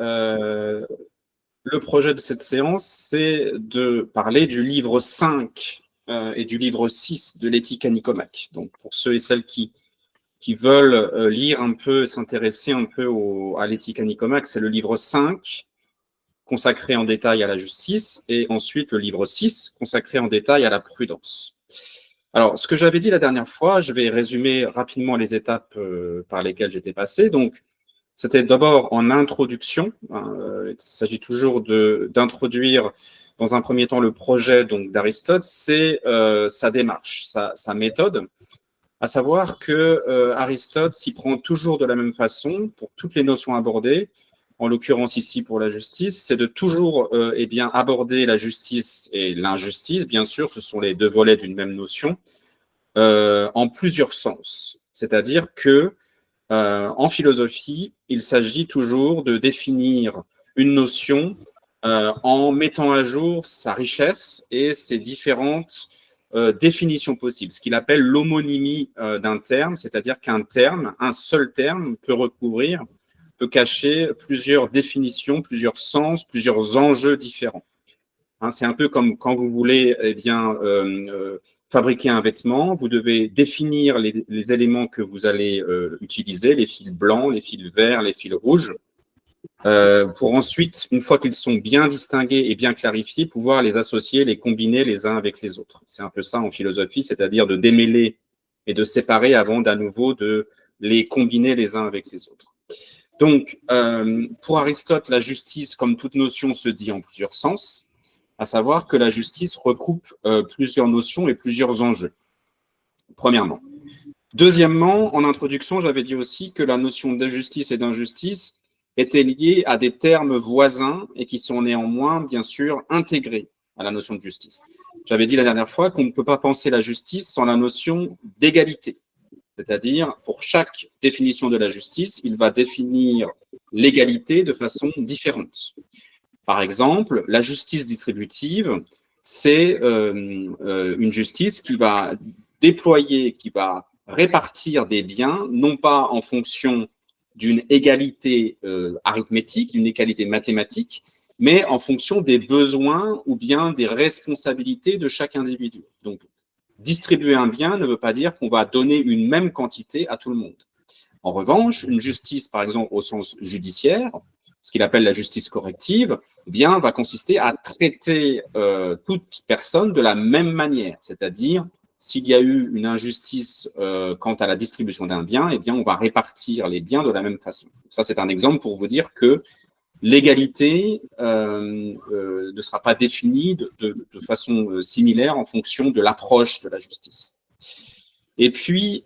euh, le projet de cette séance, c'est de parler du livre 5 et du livre 6 de l'éthique à Nicomaque. Donc, pour ceux et celles qui veulent lire un peu, s'intéresser un peu à l'éthique à Nicomaque, c'est le livre 5, consacré en détail à la justice, et ensuite le livre 6, consacré en détail à la prudence. Alors, ce que j'avais dit la dernière fois, je vais résumer rapidement les étapes par lesquelles j'étais passé. Donc, c'était d'abord en introduction. Il s'agit toujours d'introduire dans un premier temps le projet donc d'Aristote, c'est sa démarche, sa méthode, à savoir que Aristote s'y prend toujours de la même façon pour toutes les notions abordées. En l'occurrence ici pour la justice, c'est de toujours eh bien, aborder la justice et l'injustice, bien sûr, ce sont les deux volets d'une même notion, en plusieurs sens. C'est-à-dire que en philosophie, il s'agit toujours de définir une notion en mettant à jour sa richesse et ses différentes définitions possibles, ce qu'il appelle l'homonymie d'un terme, c'est-à-dire qu'un terme, un seul terme, peut cacher plusieurs définitions, plusieurs sens, plusieurs enjeux différents. Hein, c'est un peu comme quand vous voulez fabriquer un vêtement, vous devez définir les éléments que vous allez utiliser, les fils blancs, les fils verts, les fils rouges, pour ensuite, une fois qu'ils sont bien distingués et bien clarifiés, pouvoir les associer, les combiner les uns avec les autres. C'est un peu ça en philosophie, c'est-à-dire de démêler et de séparer avant d'à nouveau de les combiner les uns avec les autres. Donc, pour Aristote, la justice, comme toute notion, se dit en plusieurs sens, à savoir que la justice recoupe plusieurs notions et plusieurs enjeux, premièrement. Deuxièmement, en introduction, j'avais dit aussi que la notion de justice et d'injustice était liée à des termes voisins et qui sont néanmoins, bien sûr, intégrés à la notion de justice. J'avais dit la dernière fois qu'on ne peut pas penser la justice sans la notion d'égalité. C'est-à-dire, pour chaque définition de la justice, il va définir l'égalité de façon différente. Par exemple, la justice distributive, c'est une justice qui va déployer, qui va répartir des biens, non pas en fonction d'une égalité arithmétique, d'une égalité mathématique, mais en fonction des besoins ou bien des responsabilités de chaque individu. Donc, distribuer un bien ne veut pas dire qu'on va donner une même quantité à tout le monde. En revanche, une justice, par exemple, au sens judiciaire, ce qu'il appelle la justice corrective, eh bien, va consister à traiter toute personne de la même manière. C'est-à-dire, s'il y a eu une injustice quant à la distribution d'un bien, eh bien, on va répartir les biens de la même façon. Ça, c'est un exemple pour vous dire que l'égalité ne sera pas définie de façon similaire en fonction de l'approche de la justice. Et puis,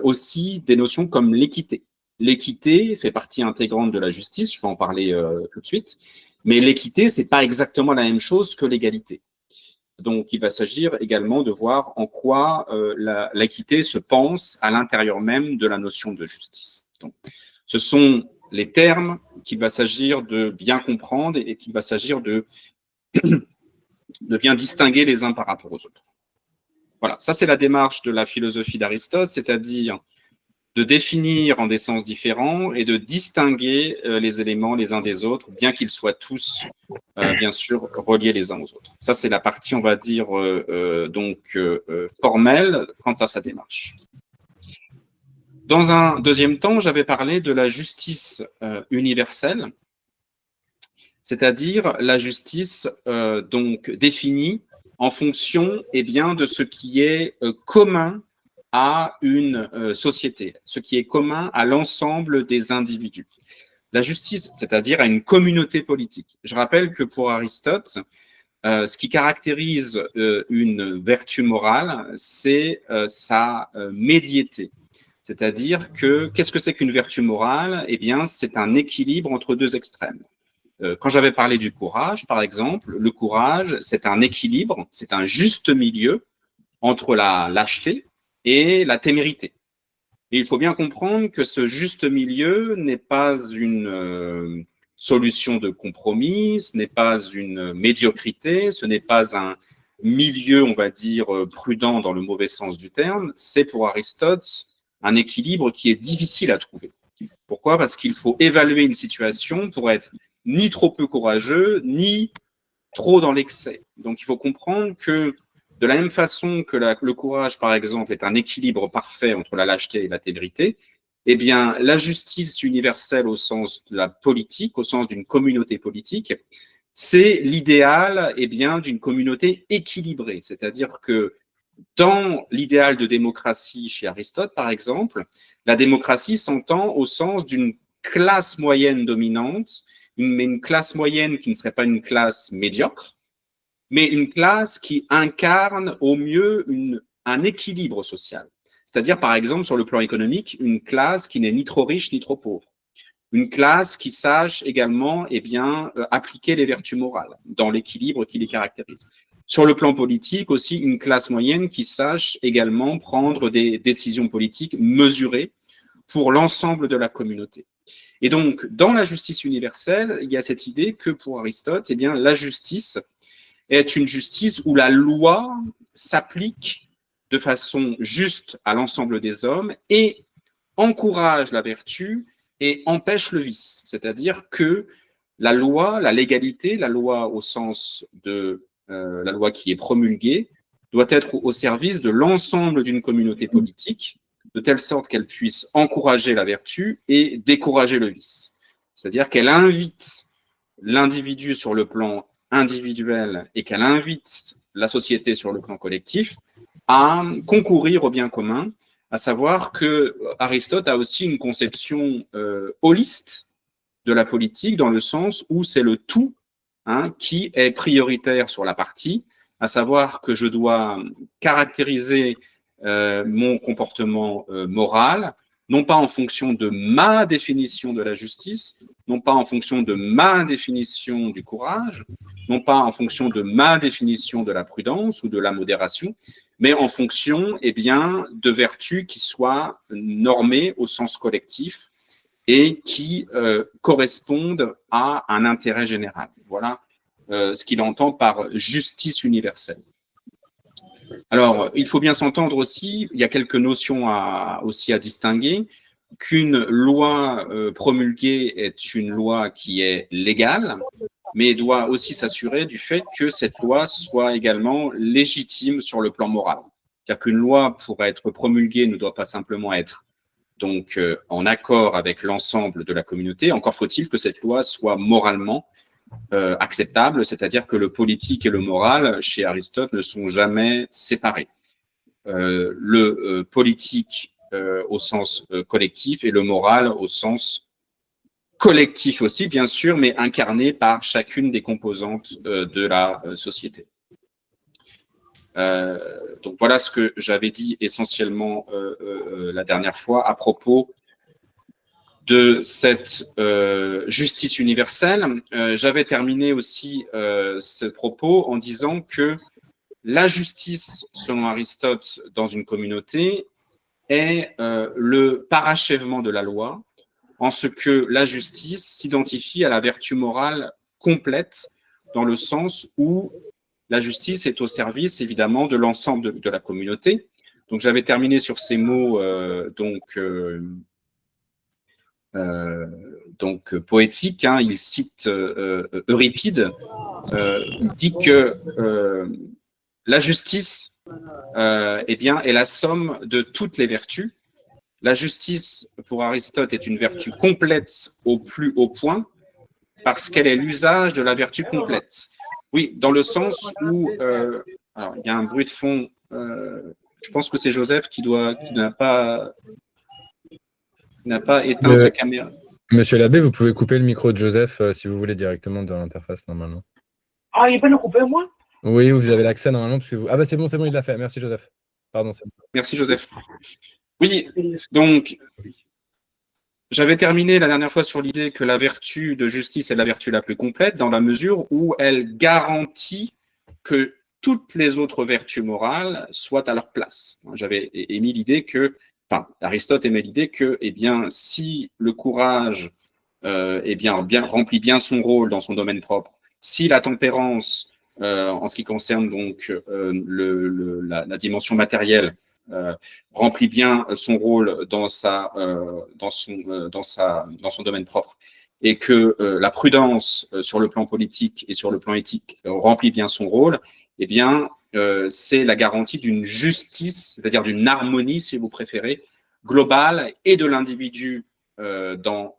aussi des notions comme l'équité. L'équité fait partie intégrante de la justice, je vais en parler tout de suite, mais l'équité, c'est pas exactement la même chose que l'égalité. Donc, il va s'agir également de voir en quoi l'équité se pense à l'intérieur même de la notion de justice. Donc, ce sont les termes qu'il va s'agir de bien comprendre et qu'il va s'agir de bien distinguer les uns par rapport aux autres. Voilà, ça c'est la démarche de la philosophie d'Aristote, c'est-à-dire de définir en des sens différents et de distinguer les éléments les uns des autres, bien qu'ils soient tous, bien sûr, reliés les uns aux autres. Ça, c'est la partie, on va dire, formelle quant à sa démarche. Dans un deuxième temps, j'avais parlé de la justice universelle, c'est-à-dire la justice donc définie en fonction bien, de ce qui est commun à une société, ce qui est commun à l'ensemble des individus. La justice, c'est-à-dire à une communauté politique. Je rappelle que pour Aristote, ce qui caractérise une vertu morale, c'est sa médiété. C'est-à-dire que, qu'est-ce que c'est qu'une vertu morale? Eh bien, c'est un équilibre entre deux extrêmes. Quand j'avais parlé du courage, par exemple, le courage, c'est un équilibre, c'est un juste milieu entre la lâcheté et la témérité. Et il faut bien comprendre que ce juste milieu n'est pas une solution de compromis, ce n'est pas une médiocrité, ce n'est pas un milieu, on va dire, prudent dans le mauvais sens du terme, c'est pour Aristote un équilibre qui est difficile à trouver. Pourquoi? Parce qu'il faut évaluer une situation pour être ni trop peu courageux, ni trop dans l'excès. Donc, il faut comprendre que de la même façon que le courage, par exemple, est un équilibre parfait entre la lâcheté et la témérité, eh bien, la justice universelle au sens de la politique, au sens d'une communauté politique, c'est l'idéal, eh bien, d'une communauté équilibrée. C'est-à-dire que dans l'idéal de démocratie chez Aristote, par exemple, la démocratie s'entend au sens d'une classe moyenne dominante, mais une classe moyenne qui ne serait pas une classe médiocre, mais une classe qui incarne au mieux un équilibre social. C'est-à-dire, par exemple, sur le plan économique, une classe qui n'est ni trop riche ni trop pauvre. Une classe qui sache également appliquer les vertus morales dans l'équilibre qui les caractérise. Sur le plan politique aussi, une classe moyenne qui sache également prendre des décisions politiques mesurées pour l'ensemble de la communauté. Et donc, dans la justice universelle, il y a cette idée que pour Aristote, la justice est une justice où la loi s'applique de façon juste à l'ensemble des hommes et encourage la vertu et empêche le vice. C'est-à-dire que la loi, la légalité, la loi au sens de la loi qui est promulguée, doit être au service de l'ensemble d'une communauté politique, de telle sorte qu'elle puisse encourager la vertu et décourager le vice. C'est-à-dire qu'elle invite l'individu sur le plan individuel et qu'elle invite la société sur le plan collectif à concourir au bien commun, à savoir que Aristote a aussi une conception holiste de la politique dans le sens où c'est le tout qui est prioritaire sur la partie, à savoir que je dois caractériser mon comportement moral, non pas en fonction de ma définition de la justice, non pas en fonction de ma définition du courage, non pas en fonction de ma définition de la prudence ou de la modération, mais en fonction de vertus qui soient normées au sens collectif et qui correspondent à un intérêt général. Voilà ce qu'il entend par justice universelle. Alors, il faut bien s'entendre aussi, il y a quelques notions aussi à distinguer, qu'une loi promulguée est une loi qui est légale, mais doit aussi s'assurer du fait que cette loi soit également légitime sur le plan moral. C'est-à-dire qu'une loi, pour être promulguée, ne doit pas simplement être donc en accord avec l'ensemble de la communauté, encore faut-il que cette loi soit moralement acceptable, c'est-à-dire que le politique et le moral, chez Aristote, ne sont jamais séparés. Le politique au sens collectif et le moral au sens collectif aussi, bien sûr, mais incarné par chacune des composantes de la société. Donc voilà ce que j'avais dit essentiellement la dernière fois à propos de cette justice universelle. J'avais terminé aussi ce propos en disant que la justice, selon Aristote, dans une communauté, est le parachèvement de la loi, en ce que la justice s'identifie à la vertu morale complète, dans le sens où la justice est au service, évidemment, de l'ensemble de la communauté. Donc, j'avais terminé sur ces mots poétiques. Il cite Euripide. Il dit que la justice est la somme de toutes les vertus. La justice, pour Aristote, est une vertu complète au plus haut point, parce qu'elle est l'usage de la vertu complète. Oui, dans le sens où, alors il y a un bruit de fond, je pense que c'est Joseph qui n'a pas éteint sa caméra. Monsieur l'abbé, vous pouvez couper le micro de Joseph si vous voulez directement dans l'interface normalement. Ah, il peut le couper moi? Oui, vous avez l'accès normalement. Parce que vous... Ah bah c'est bon, il l'a fait. Merci Joseph. Pardon. Merci Joseph. Oui, donc j'avais terminé la dernière fois sur l'idée que la vertu de justice est la vertu la plus complète dans la mesure où elle garantit que toutes les autres vertus morales soient à leur place. J'avais émis l'idée que, Aristote émet l'idée que, si le courage remplit bien son rôle dans son domaine propre, si la tempérance, en ce qui concerne donc la dimension matérielle, remplit bien son rôle dans son domaine propre, et que la prudence sur le plan politique et sur le plan éthique remplit bien son rôle, eh bien, c'est la garantie d'une justice, c'est-à-dire d'une harmonie, si vous préférez, globale et de l'individu dans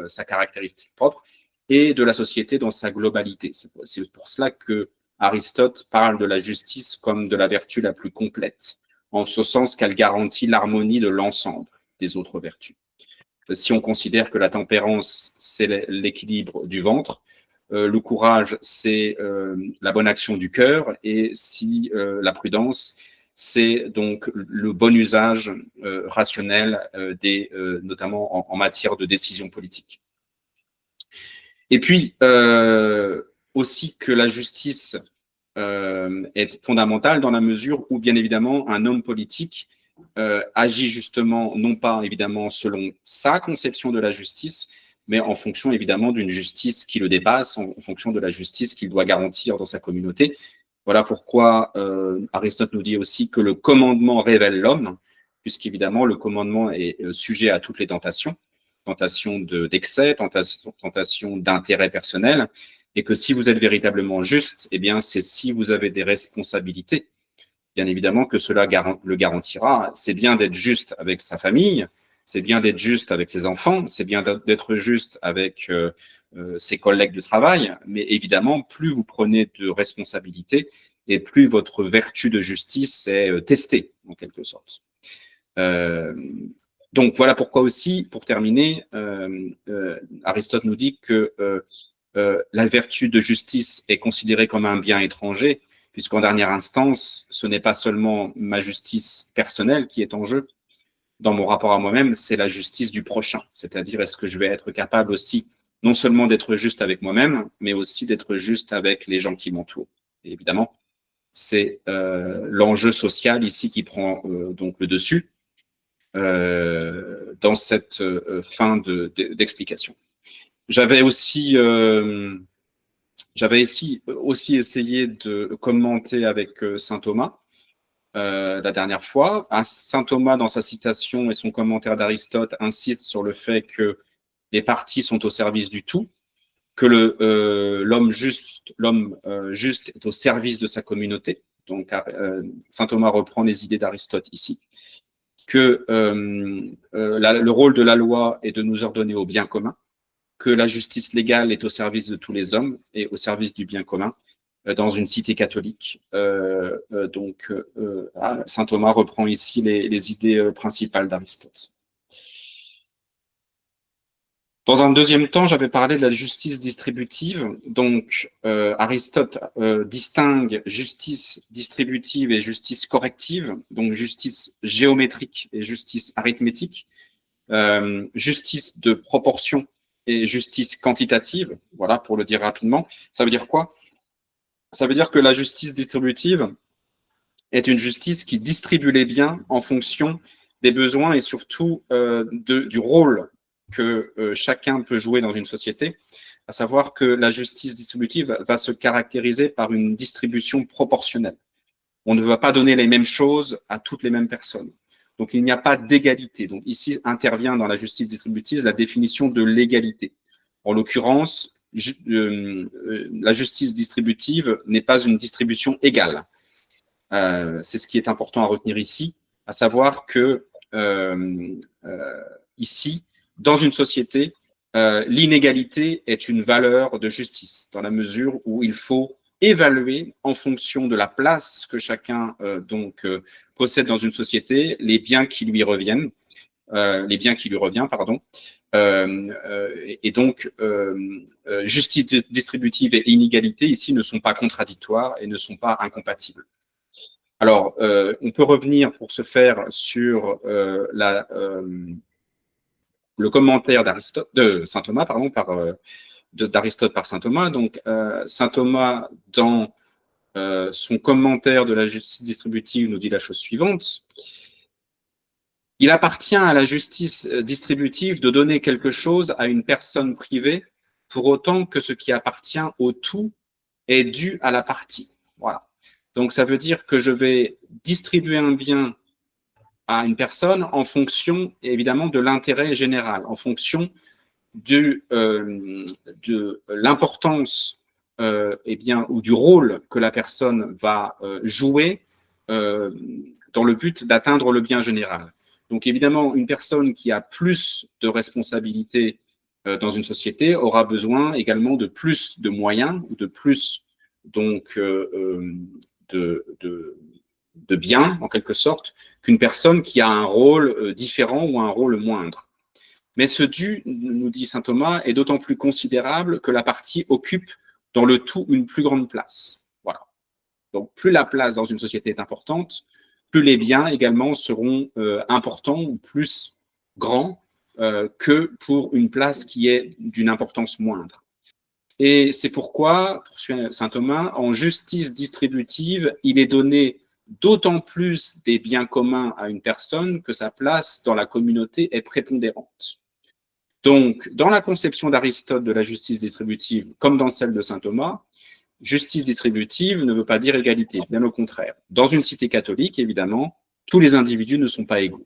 sa caractéristique propre et de la société dans sa globalité. C'est pour cela que Aristote parle de la justice comme de la vertu la plus complète, en ce sens qu'elle garantit l'harmonie de l'ensemble des autres vertus. Si on considère que la tempérance, c'est l'équilibre du ventre, le courage, c'est la bonne action du cœur, et si la prudence, c'est donc le bon usage rationnel notamment en matière de décision politique. Et puis, aussi que la justice est fondamentale dans la mesure où, bien évidemment, un homme politique agit justement, non pas évidemment selon sa conception de la justice, mais en fonction évidemment d'une justice qui le dépasse, en fonction de la justice qu'il doit garantir dans sa communauté. Voilà pourquoi Aristote nous dit aussi que le commandement révèle l'homme, puisqu'évidemment le commandement est sujet à toutes les tentations, tentation d'excès, tentation d'intérêt personnel, et que si vous êtes véritablement juste, eh bien c'est si vous avez des responsabilités, bien évidemment que cela le garantira. C'est bien d'être juste avec sa famille, c'est bien d'être juste avec ses enfants, c'est bien d'être juste avec ses collègues de travail, mais évidemment, plus vous prenez de responsabilités et plus votre vertu de justice est testée, en quelque sorte. Donc voilà pourquoi aussi, pour terminer, Aristote nous dit que la vertu de justice est considérée comme un bien étranger, puisqu'en dernière instance, ce n'est pas seulement ma justice personnelle qui est en jeu. Dans mon rapport à moi-même, c'est la justice du prochain. C'est-à-dire, est-ce que je vais être capable aussi, non seulement d'être juste avec moi-même, mais aussi d'être juste avec les gens qui m'entourent. Et évidemment, c'est l'enjeu social ici qui prend donc le dessus dans cette fin d'explication. J'avais aussi essayé de commenter avec saint Thomas la dernière fois. Saint Thomas, dans sa citation et son commentaire d'Aristote, insiste sur le fait que les parties sont au service du tout, que l'homme juste est au service de sa communauté. Donc, saint Thomas reprend les idées d'Aristote ici, que le rôle de la loi est de nous ordonner au bien commun, que la justice légale est au service de tous les hommes et au service du bien commun dans une cité catholique. Saint Thomas reprend ici les idées principales d'Aristote. Dans un deuxième temps, j'avais parlé de la justice distributive. Donc, Aristote distingue justice distributive et justice corrective, donc justice géométrique et justice arithmétique, justice de proportion et justice quantitative. Voilà, pour le dire rapidement. Ça veut dire quoi? Ça veut dire que la justice distributive est une justice qui distribue les biens en fonction des besoins et surtout du rôle que chacun peut jouer dans une société, à savoir que la justice distributive va se caractériser par une distribution proportionnelle. On ne va pas donner les mêmes choses à toutes les mêmes personnes. Donc, il n'y a pas d'égalité. Donc, ici intervient dans la justice distributive la définition de l'égalité. En l'occurrence, la justice distributive n'est pas une distribution égale. C'est ce qui est important à retenir ici, à savoir que ici, dans une société, l'inégalité est une valeur de justice, dans la mesure où il faut évaluer en fonction de la place que chacun possède dans une société les biens qui lui reviennent, et donc justice distributive et inégalité ici ne sont pas contradictoires et ne sont pas incompatibles. Alors, on peut revenir pour ce faire sur le commentaire de saint Thomas, d'Aristote par saint Thomas. Donc, saint Thomas, dans son commentaire de la justice distributive, nous dit la chose suivante. Il appartient à la justice distributive de donner quelque chose à une personne privée pour autant que ce qui appartient au tout est dû à la partie. Voilà. Donc, ça veut dire que je vais distribuer un bien à une personne en fonction, évidemment, de l'intérêt général, en fonction de l'importance ou du rôle que la personne va jouer dans le but d'atteindre le bien général. Donc évidemment, une personne qui a plus de responsabilités dans une société aura besoin également de plus de moyens ou de plus donc de biens en quelque sorte qu'une personne qui a un rôle différent ou un rôle moindre. Mais ce dû, nous dit saint Thomas, est d'autant plus considérable que la partie occupe dans le tout une plus grande place. Voilà. Donc plus la place dans une société est importante, plus les biens également seront importants ou plus grands que pour une place qui est d'une importance moindre. Et c'est pourquoi, poursuit saint Thomas, en justice distributive, il est donné d'autant plus des biens communs à une personne que sa place dans la communauté est prépondérante. Donc, dans la conception d'Aristote de la justice distributive, comme dans celle de saint Thomas, justice distributive ne veut pas dire égalité, bien au contraire. Dans une cité catholique, évidemment, tous les individus ne sont pas égaux,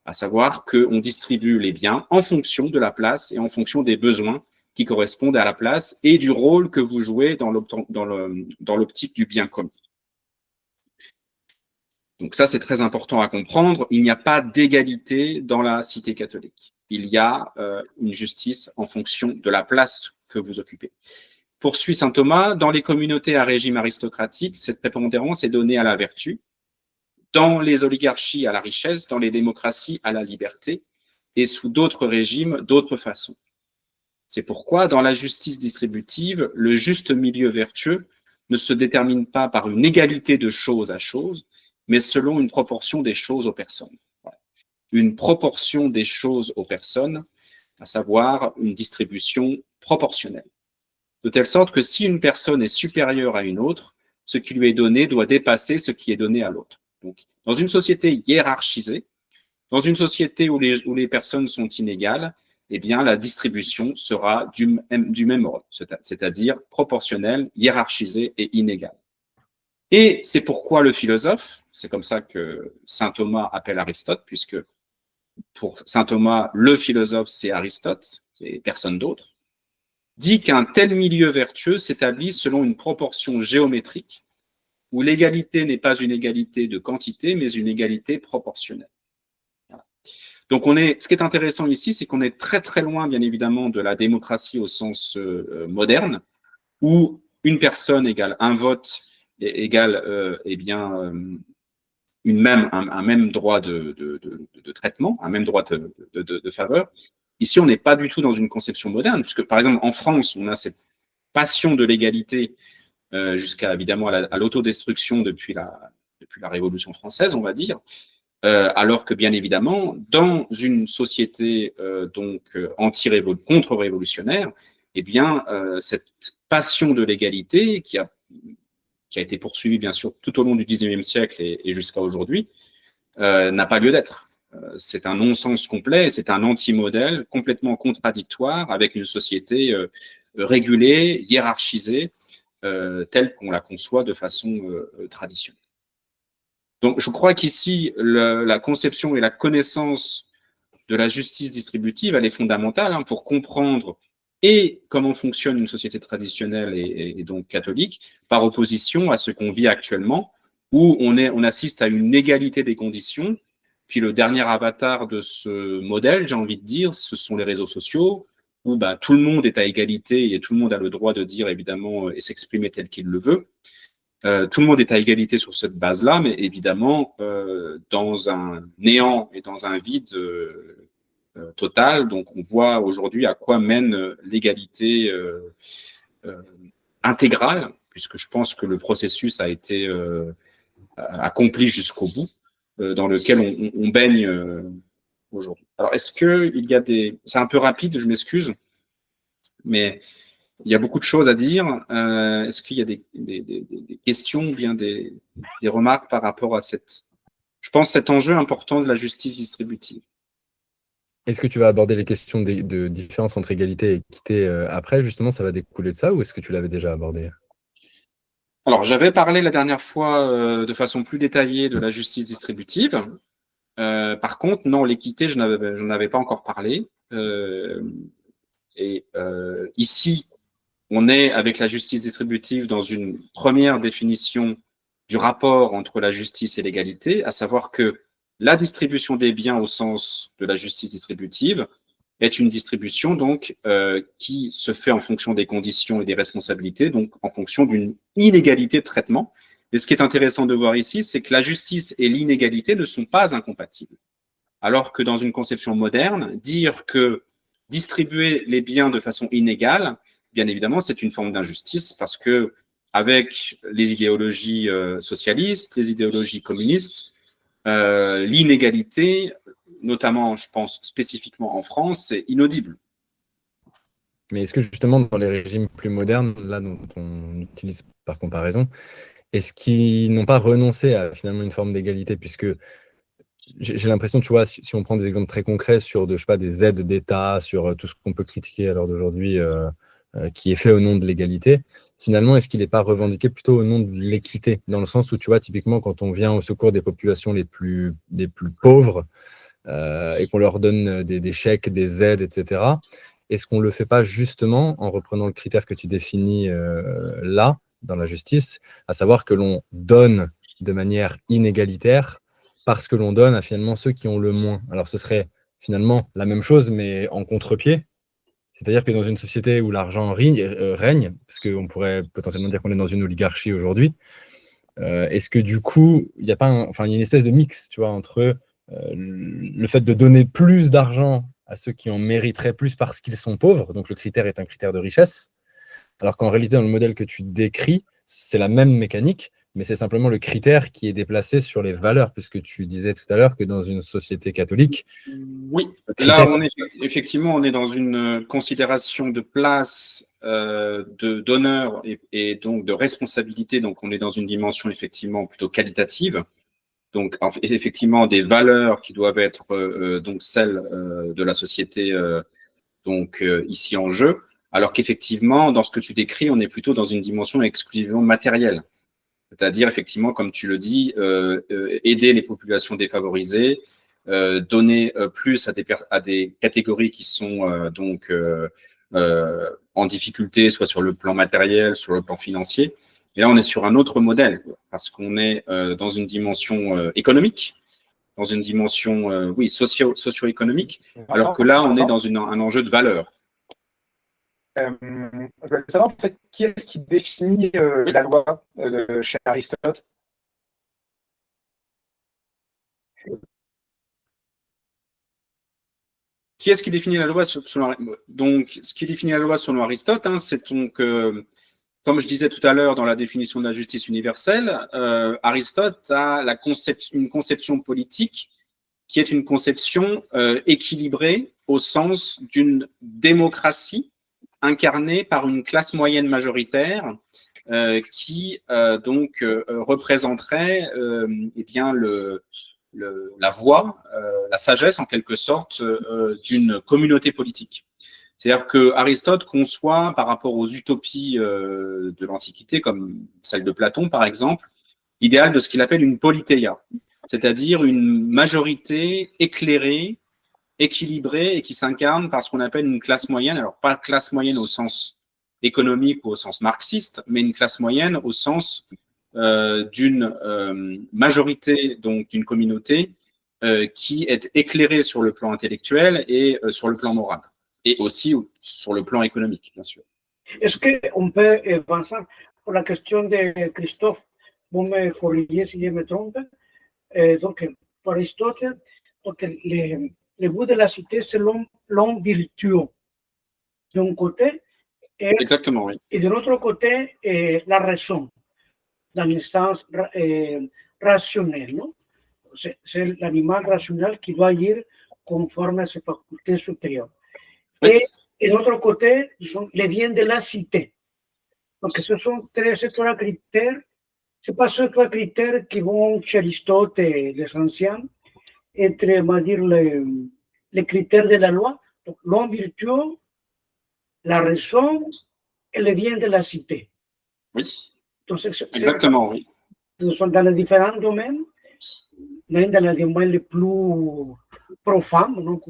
à savoir qu'on distribue les biens en fonction de la place et en fonction des besoins qui correspondent à la place et du rôle que vous jouez dans l'optique du bien commun. Donc ça, c'est très important à comprendre. Il n'y a pas d'égalité dans la cité catholique. Il y a une justice en fonction de la place que vous occupez. Poursuit saint Thomas, dans les communautés à régime aristocratique, cette prépondérance est donnée à la vertu, dans les oligarchies à la richesse, dans les démocraties à la liberté, et sous d'autres régimes, d'autres façons. C'est pourquoi, dans la justice distributive, le juste milieu vertueux ne se détermine pas par une égalité de chose à chose, mais selon une proportion des choses aux personnes. Voilà. Une proportion des choses aux personnes, à savoir une distribution proportionnelle. De telle sorte que si une personne est supérieure à une autre, ce qui lui est donné doit dépasser ce qui est donné à l'autre. Donc, dans une société hiérarchisée, dans une société où les personnes sont inégales, eh bien, la distribution sera du même ordre, c'est-à-dire proportionnelle, hiérarchisée et inégale. Et c'est pourquoi le philosophe, c'est comme ça que saint Thomas appelle Aristote, puisque pour saint Thomas, le philosophe, c'est Aristote, c'est personne d'autre, dit qu'un tel milieu vertueux s'établit selon une proportion géométrique, où l'égalité n'est pas une égalité de quantité, mais une égalité proportionnelle. Voilà. Donc, ce qui est intéressant ici, c'est qu'on est très très loin, bien évidemment, de la démocratie au sens moderne, où une personne égale un vote égale un même droit de traitement, un même droit de faveur. Ici, on n'est pas du tout dans une conception moderne, puisque par exemple en France, on a cette passion de l'égalité jusqu'à évidemment à l'autodestruction depuis la Révolution française, on va dire. Alors que bien évidemment, dans une société contre-révolutionnaire, eh bien, cette passion de l'égalité qui a été poursuivie bien sûr tout au long du XIXe siècle et jusqu'à aujourd'hui, n'a pas lieu d'être. C'est un non-sens complet, c'est un anti-modèle complètement contradictoire avec une société régulée, hiérarchisée, telle qu'on la conçoit de façon traditionnelle. Donc, je crois qu'ici, la conception et la connaissance de la justice distributive, elle est fondamentale pour comprendre et comment fonctionne une société traditionnelle et donc catholique, par opposition à ce qu'on vit actuellement, où on assiste à une égalité des conditions. Puis le dernier avatar de ce modèle, j'ai envie de dire, ce sont les réseaux sociaux, où tout le monde est à égalité et tout le monde a le droit de dire, évidemment, et s'exprimer tel qu'il le veut. Tout le monde est à égalité sur cette base-là, mais évidemment, dans un néant et dans un vide total. Donc, on voit aujourd'hui à quoi mène l'égalité intégrale, puisque je pense que le processus a été accompli jusqu'au bout, dans lequel on baigne aujourd'hui. Alors, est-ce qu'il y a des... C'est un peu rapide, je m'excuse, mais il y a beaucoup de choses à dire. Est-ce qu'il y a des questions ou bien des remarques par rapport à cet enjeu important de la justice distributive? Est-ce que tu vas aborder les questions de différence entre égalité et équité après, justement, ça va découler de ça, ou est-ce que tu l'avais déjà abordé? Alors, j'avais parlé la dernière fois de façon plus détaillée de la justice distributive. Par contre, non, l'équité, je n'en avais pas encore parlé. Ici, on est avec la justice distributive dans une première définition du rapport entre la justice et l'égalité, à savoir que la distribution des biens au sens de la justice distributive est une distribution donc qui se fait en fonction des conditions et des responsabilités, donc en fonction d'une inégalité de traitement. Et ce qui est intéressant de voir ici, c'est que la justice et l'inégalité ne sont pas incompatibles. Alors que dans une conception moderne, dire que distribuer les biens de façon inégale, bien évidemment, c'est une forme d'injustice parce que avec les idéologies socialistes, les idéologies communistes, l'inégalité, notamment, je pense spécifiquement en France, c'est inaudible. Mais est-ce que justement, dans les régimes plus modernes, là dont on utilise par comparaison, est-ce qu'ils n'ont pas renoncé à finalement une forme d'égalité, puisque j'ai l'impression, tu vois, si on prend des exemples très concrets sur je sais pas, des aides d'État, sur tout ce qu'on peut critiquer à l'heure d'aujourd'hui, qui est fait au nom de l'égalité, finalement, est-ce qu'il n'est pas revendiqué plutôt au nom de l'équité, dans le sens où, tu vois, typiquement, quand on vient au secours des populations les plus pauvres et qu'on leur donne des chèques, des aides, etc., est-ce qu'on ne le fait pas justement en reprenant le critère que tu définis là, dans la justice, à savoir que l'on donne de manière inégalitaire parce que l'on donne à finalement ceux qui ont le moins. Alors ce serait finalement la même chose, mais en contre-pied. C'est-à-dire que dans une société où l'argent règne, parce qu'on pourrait potentiellement dire qu'on est dans une oligarchie aujourd'hui, est-ce que du coup, il y a pas il y a une espèce de mix, tu vois, entre le fait de donner plus d'argent à ceux qui en mériteraient plus parce qu'ils sont pauvres, donc le critère est un critère de richesse, alors qu'en réalité, dans le modèle que tu décris, c'est la même mécanique, mais c'est simplement le critère qui est déplacé sur les valeurs, puisque tu disais tout à l'heure que dans une société catholique… Oui, là, effectivement, on est dans une considération de place, d'honneur et donc de responsabilité, donc on est dans une dimension effectivement plutôt qualitative. Donc, effectivement, des valeurs qui doivent être donc celles de la société ici en jeu, alors qu'effectivement, dans ce que tu décris, on est plutôt dans une dimension exclusivement matérielle. C'est-à-dire, effectivement, comme tu le dis, aider les populations défavorisées, donner plus à des catégories qui sont en difficulté, soit sur le plan matériel, sur le plan financier. Et là, on est sur un autre modèle, parce qu'on est dans une dimension économique, dans une dimension, oui, socio-économique, alors que là, on est dans un enjeu de valeur. Je voulais savoir, en fait, qui est-ce qui définit la loi chez Aristote? Qui est-ce qui définit la loi selon… Donc, ce qui définit la loi selon Aristote, hein, c'est donc… comme je disais tout à l'heure dans la définition de la justice universelle, Aristote a une conception politique qui est une conception équilibrée au sens d'une démocratie incarnée par une classe moyenne majoritaire qui représenterait eh bien la voix, la sagesse en quelque sorte d'une communauté politique. C'est-à-dire que Aristote conçoit, par rapport aux utopies de l'Antiquité, comme celle de Platon par exemple, l'idéal de ce qu'il appelle une politeia, c'est-à-dire une majorité éclairée, équilibrée et qui s'incarne par ce qu'on appelle une classe moyenne. Alors pas classe moyenne au sens économique ou au sens marxiste, mais une classe moyenne au sens d'une majorité, donc d'une communauté qui est éclairée sur le plan intellectuel et sur le plan moral. Et aussi sur le plan économique, bien sûr. Est-ce qu'on peut, Vincent, pour la question de Christophe, vous me corrigez si je me trompe, donc pour Aristote, donc, le but de la cité, c'est l'homme vertueux d'un côté, exactement, oui. Et de l'autre côté, la raison, dans le sens rationnel, non? C'est l'animal rationnel qui doit agir conforme à ses facultés supérieures. Oui. Et de l'autre côté, les biens de la cité. Donc, ce sont ces trois critères. Ce n'est pas ces trois critères qui vont chez Aristote et les anciens être, on va dire, les critères de la loi. Donc, l'homme vertueux, la raison et les biens de la cité. Oui. Entonces, exactement, oui. Sont dans les différents domaines. l'un des éléments les plus profanes, non,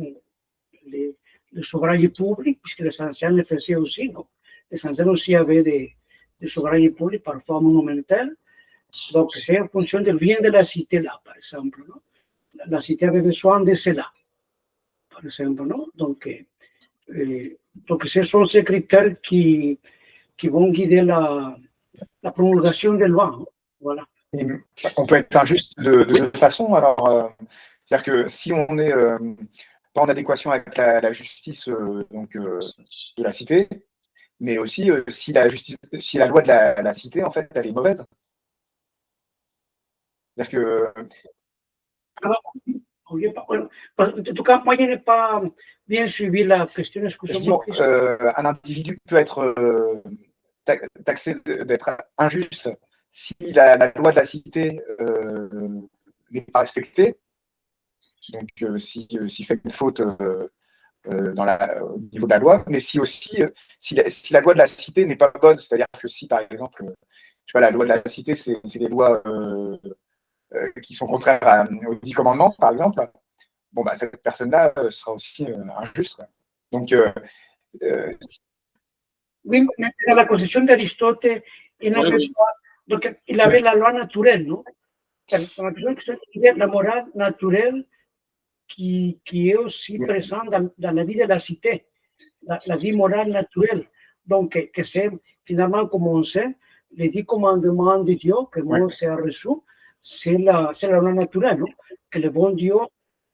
le sevrage public, puisque les anciens le faisaient aussi. Non. Les anciens aussi avaient des sevrages publics, parfois monumentaux. Donc, c'est en fonction du bien de la cité, là, par exemple. Non. La cité avait besoin de cela, par exemple. Non. Donc, ce sont ces critères qui vont guider la promulgation des lois. Non. Voilà. Et on peut être injuste de deux façons. Alors, c'est-à-dire que si on n'est pas en adéquation avec la justice de la cité, mais aussi si la loi de la cité, en fait, elle est mauvaise. C'est-à-dire que Alors, en tout cas, moi, je n'ai pas bien suivi la question. Excusez-moi. Un individu peut être taxé d'être injuste si la loi de la cité n'est pas respectée. Donc, s'il fait une faute au niveau de la loi, mais si aussi, si la loi de la cité n'est pas bonne, c'est-à-dire que si, par exemple, je sais pas, la loi de la cité, c'est des lois qui sont contraires aux 10 commandements, par exemple, bon, bah, cette personne-là sera aussi injuste. Donc, oui, mais dans la conception d'Aristote, il avait la loi naturelle, non? La morale naturelle qui est aussi présente dans la vie de la cité, la vie morale naturelle. Donc, que c'est finalement, comme on sait, les 10 commandements de Dieu que Moïse a reçus, c'est la loi naturelle, non? Que le bon Dieu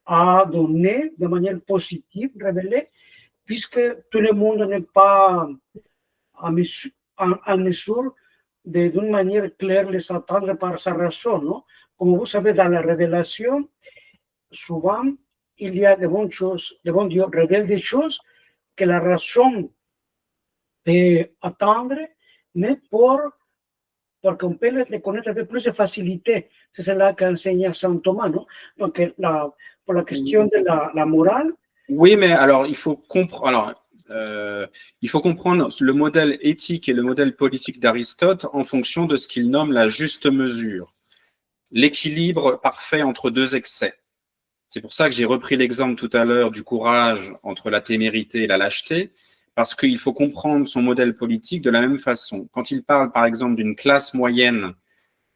a donné de manière positive, révélée, puisque tout le monde n'est pas en mesure d'une manière claire les attendre par sa raison. Non? Comme vous savez, dans la révélation, souvent, il y a de bonnes choses, le bon Dieu révèle des choses que la raison peut attendre, mais pour qu'on peut les connaître avec plus de facilité. C'est cela qu'enseigne Saint Thomas. Non? Donc, pour la question de la morale. Oui, mais alors, il faut comprendre. Alors, il faut comprendre le modèle éthique et le modèle politique d'Aristote en fonction de ce qu'il nomme la juste mesure, l'équilibre parfait entre deux excès. C'est pour ça que j'ai repris l'exemple tout à l'heure du courage entre la témérité et la lâcheté, parce qu'il faut comprendre son modèle politique de la même façon. Quand il parle, par exemple, d'une classe moyenne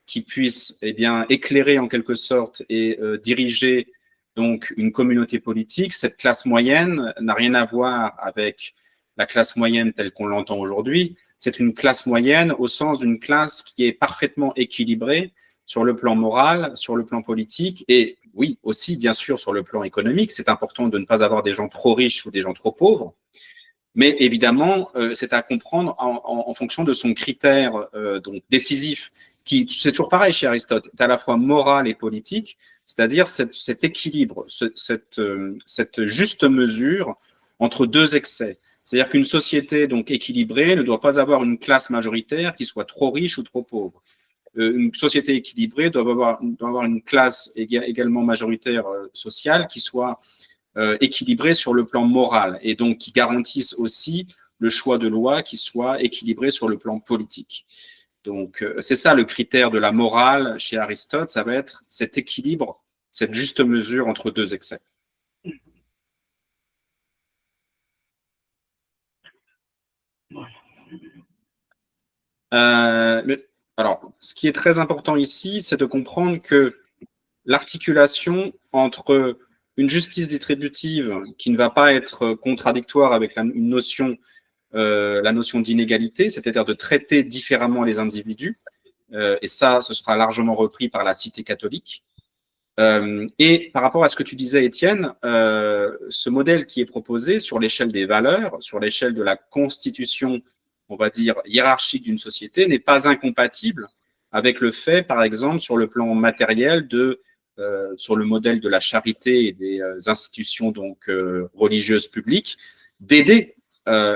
qui puisse éclairer en quelque sorte et diriger donc une communauté politique, cette classe moyenne n'a rien à voir avec la classe moyenne telle qu'on l'entend aujourd'hui. C'est une classe moyenne au sens d'une classe qui est parfaitement équilibrée sur le plan moral, sur le plan politique et oui, aussi bien sûr sur le plan économique. C'est important de ne pas avoir des gens trop riches ou des gens trop pauvres. Mais évidemment, c'est à comprendre en fonction de son critère donc décisif, qui, c'est toujours pareil chez Aristote, est à la fois moral et politique, c'est-à-dire cet équilibre, cette juste mesure entre deux excès. C'est-à-dire qu'une société donc équilibrée ne doit pas avoir une classe majoritaire qui soit trop riche ou trop pauvre. Une société équilibrée doit avoir une classe également majoritaire sociale qui soit équilibré sur le plan moral et donc qui garantissent aussi le choix de loi qui soit équilibré sur le plan politique. Donc, c'est ça le critère de la morale chez Aristote, ça va être cet équilibre, cette juste mesure entre deux excès. Alors, ce qui est très important ici, c'est de comprendre que l'articulation entre une justice distributive qui ne va pas être contradictoire avec la notion d'inégalité, c'est-à-dire de traiter différemment les individus, et ça, ce sera largement repris par la cité catholique. Et par rapport à ce que tu disais, Étienne, ce modèle qui est proposé sur l'échelle des valeurs, sur l'échelle de la constitution, on va dire, hiérarchique d'une société, n'est pas incompatible avec le fait, par exemple, sur le plan matériel, sur le modèle de la charité et des institutions donc religieuses publiques, d'aider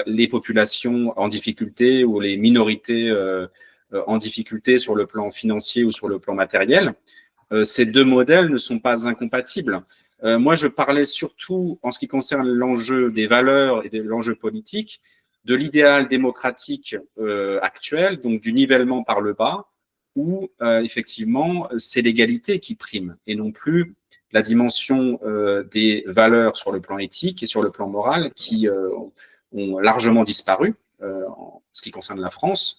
les populations en difficulté ou les minorités en difficulté sur le plan financier ou sur le plan matériel. Ces deux modèles ne sont pas incompatibles. Moi, je parlais surtout, en ce qui concerne l'enjeu des valeurs et de l'enjeu politique, de l'idéal démocratique actuel, donc du nivellement par le bas, où effectivement c'est l'égalité qui prime et non plus la dimension des valeurs sur le plan éthique et sur le plan moral qui ont largement disparu en ce qui concerne la France.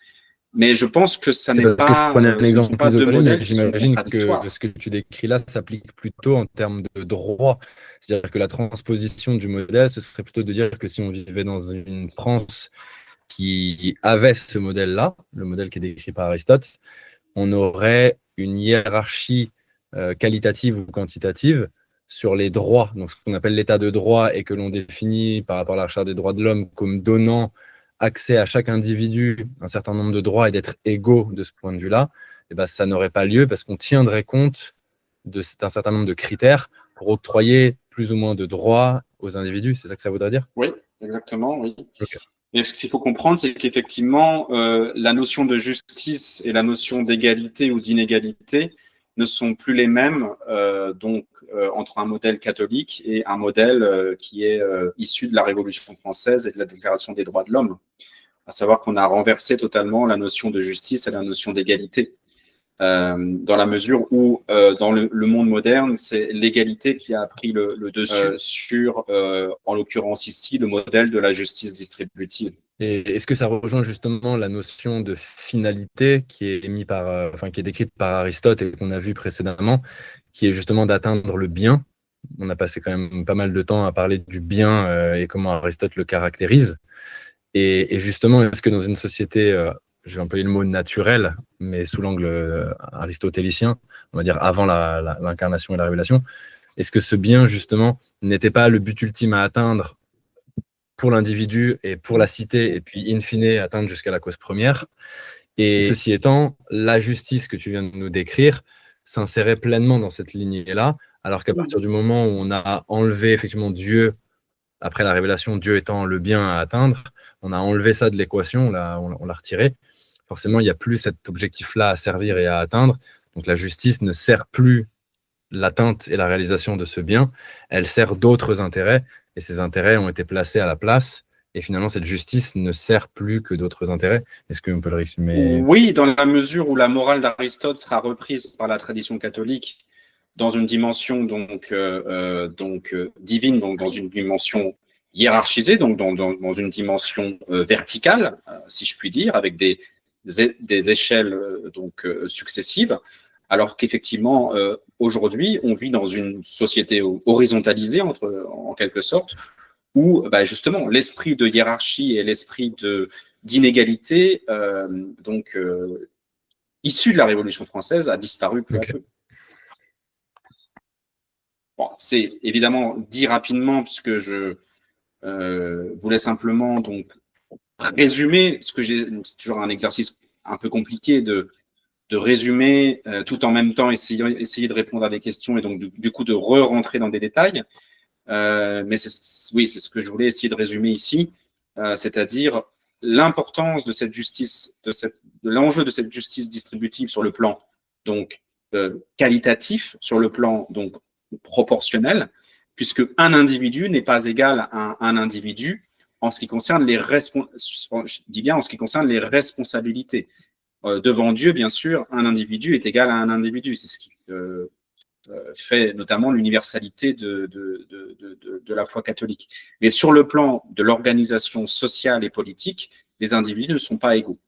Mais je pense que ça C'est n'est parce que je pas, prenais un ce ne sont exemple pas deux isolé, mais modèles qui sont j'imagine que contradictoires. ce que tu décris là s'applique plutôt en termes de droit. C'est-à-dire que la transposition du modèle, ce serait plutôt de dire que si on vivait dans une France qui avait ce modèle-là, le modèle qui est décrit par Aristote, on aurait une hiérarchie qualitative ou quantitative sur les droits. Donc, ce qu'on appelle l'état de droit et que l'on définit par rapport à la Charte des droits de l'homme comme donnant accès à chaque individu un certain nombre de droits et d'être égaux de ce point de vue-là, eh ben, ça n'aurait pas lieu parce qu'on tiendrait compte d'un certain nombre de critères pour octroyer plus ou moins de droits aux individus. C'est ça que ça voudrait dire? Oui, exactement, oui. Okay. Mais ce qu'il faut comprendre, c'est qu'effectivement, la notion de justice et la notion d'égalité ou d'inégalité ne sont plus les mêmes entre un modèle catholique et un modèle qui est issu de la Révolution française et de la Déclaration des droits de l'homme. À savoir qu'on a renversé totalement la notion de justice et la notion d'égalité. Dans la mesure où, dans le monde moderne, c'est l'égalité qui a pris le dessus sur, en l'occurrence ici, le modèle de la justice distributive. Et est-ce que ça rejoint justement la notion de finalité qui est qui est décrite par Aristote et qu'on a vu précédemment, qui est justement d'atteindre le bien? On a passé quand même pas mal de temps à parler du bien et comment Aristote le caractérise. Et justement, est-ce que dans une société, je vais employer le mot naturel, mais sous l'angle aristotélicien, on va dire avant l'incarnation et la révélation, est-ce que ce bien, justement, n'était pas le but ultime à atteindre pour l'individu et pour la cité, et puis in fine atteindre jusqu'à la cause première? Et ceci étant, la justice que tu viens de nous décrire s'insérait pleinement dans cette lignée-là, alors qu'à partir du moment où on a enlevé effectivement Dieu, après la révélation, Dieu étant le bien à atteindre, on a enlevé ça de l'équation, on l'a retiré. Forcément, il n'y a plus cet objectif-là à servir et à atteindre. Donc la justice ne sert plus l'atteinte et la réalisation de ce bien, elle sert d'autres intérêts, et ces intérêts ont été placés à la place, et finalement cette justice ne sert plus que d'autres intérêts. Est-ce qu'on peut le résumer? Oui, dans la mesure où la morale d'Aristote sera reprise par la tradition catholique dans une dimension divine, donc dans une dimension hiérarchisée, donc dans une dimension verticale, si je puis dire, avec des échelles successives, alors qu'effectivement, aujourd'hui, on vit dans une société horizontalisée, en quelque sorte, où justement l'esprit de hiérarchie et l'esprit d'inégalité, issu de la Révolution française, a disparu peu à peu. Bon, c'est évidemment dit rapidement, puisque je voulais simplement résumer ce que j'ai. C'est toujours un exercice un peu compliqué de résumer tout en même temps essayer de répondre à des questions et donc du coup de re-rentrer dans des détails. Mais c'est ce que je voulais essayer de résumer ici, c'est-à-dire l'importance de cette justice, de l'enjeu de cette justice distributive sur le plan qualitatif, sur le plan proportionnel, puisque un individu n'est pas égal à un individu en ce qui concerne je dis bien en ce qui concerne les responsabilités. Devant Dieu, bien sûr, un individu est égal à un individu. C'est ce qui fait notamment l'universalité de la foi catholique. Mais sur le plan de l'organisation sociale et politique, les individus ne sont pas égaux.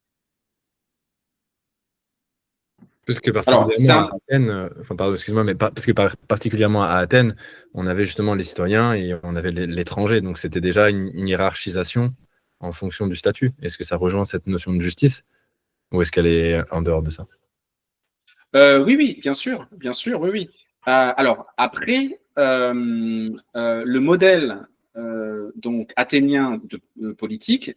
Parce que particulièrement à Athènes, excuse-moi, mais parce que particulièrement à Athènes, on avait justement les citoyens et on avait l'étranger, donc c'était déjà une hiérarchisation en fonction du statut. Est-ce que ça rejoint cette notion de justice ou est-ce qu'elle est en dehors de ça? Oui, bien sûr, oui. Alors après, le modèle athénien de politique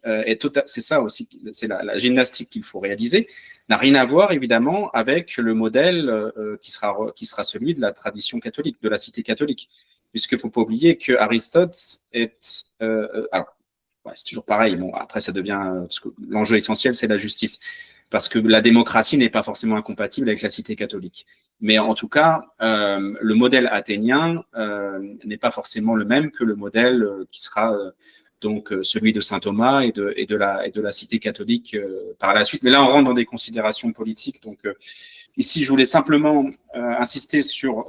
c'est ça aussi, c'est la gymnastique qu'il faut réaliser, n'a rien à voir évidemment avec le modèle qui sera celui de la tradition catholique, de la cité catholique, puisqu'il ne faut pas oublier que Aristote est c'est toujours pareil. Bon, après ça devient parce que l'enjeu essentiel c'est la justice. Parce que la démocratie n'est pas forcément incompatible avec la cité catholique. Mais en tout cas, le modèle athénien n'est pas forcément le même que le modèle qui sera donc celui de saint Thomas et de la cité catholique par la suite. Mais là, on rentre dans des considérations politiques. Donc ici, je voulais simplement insister sur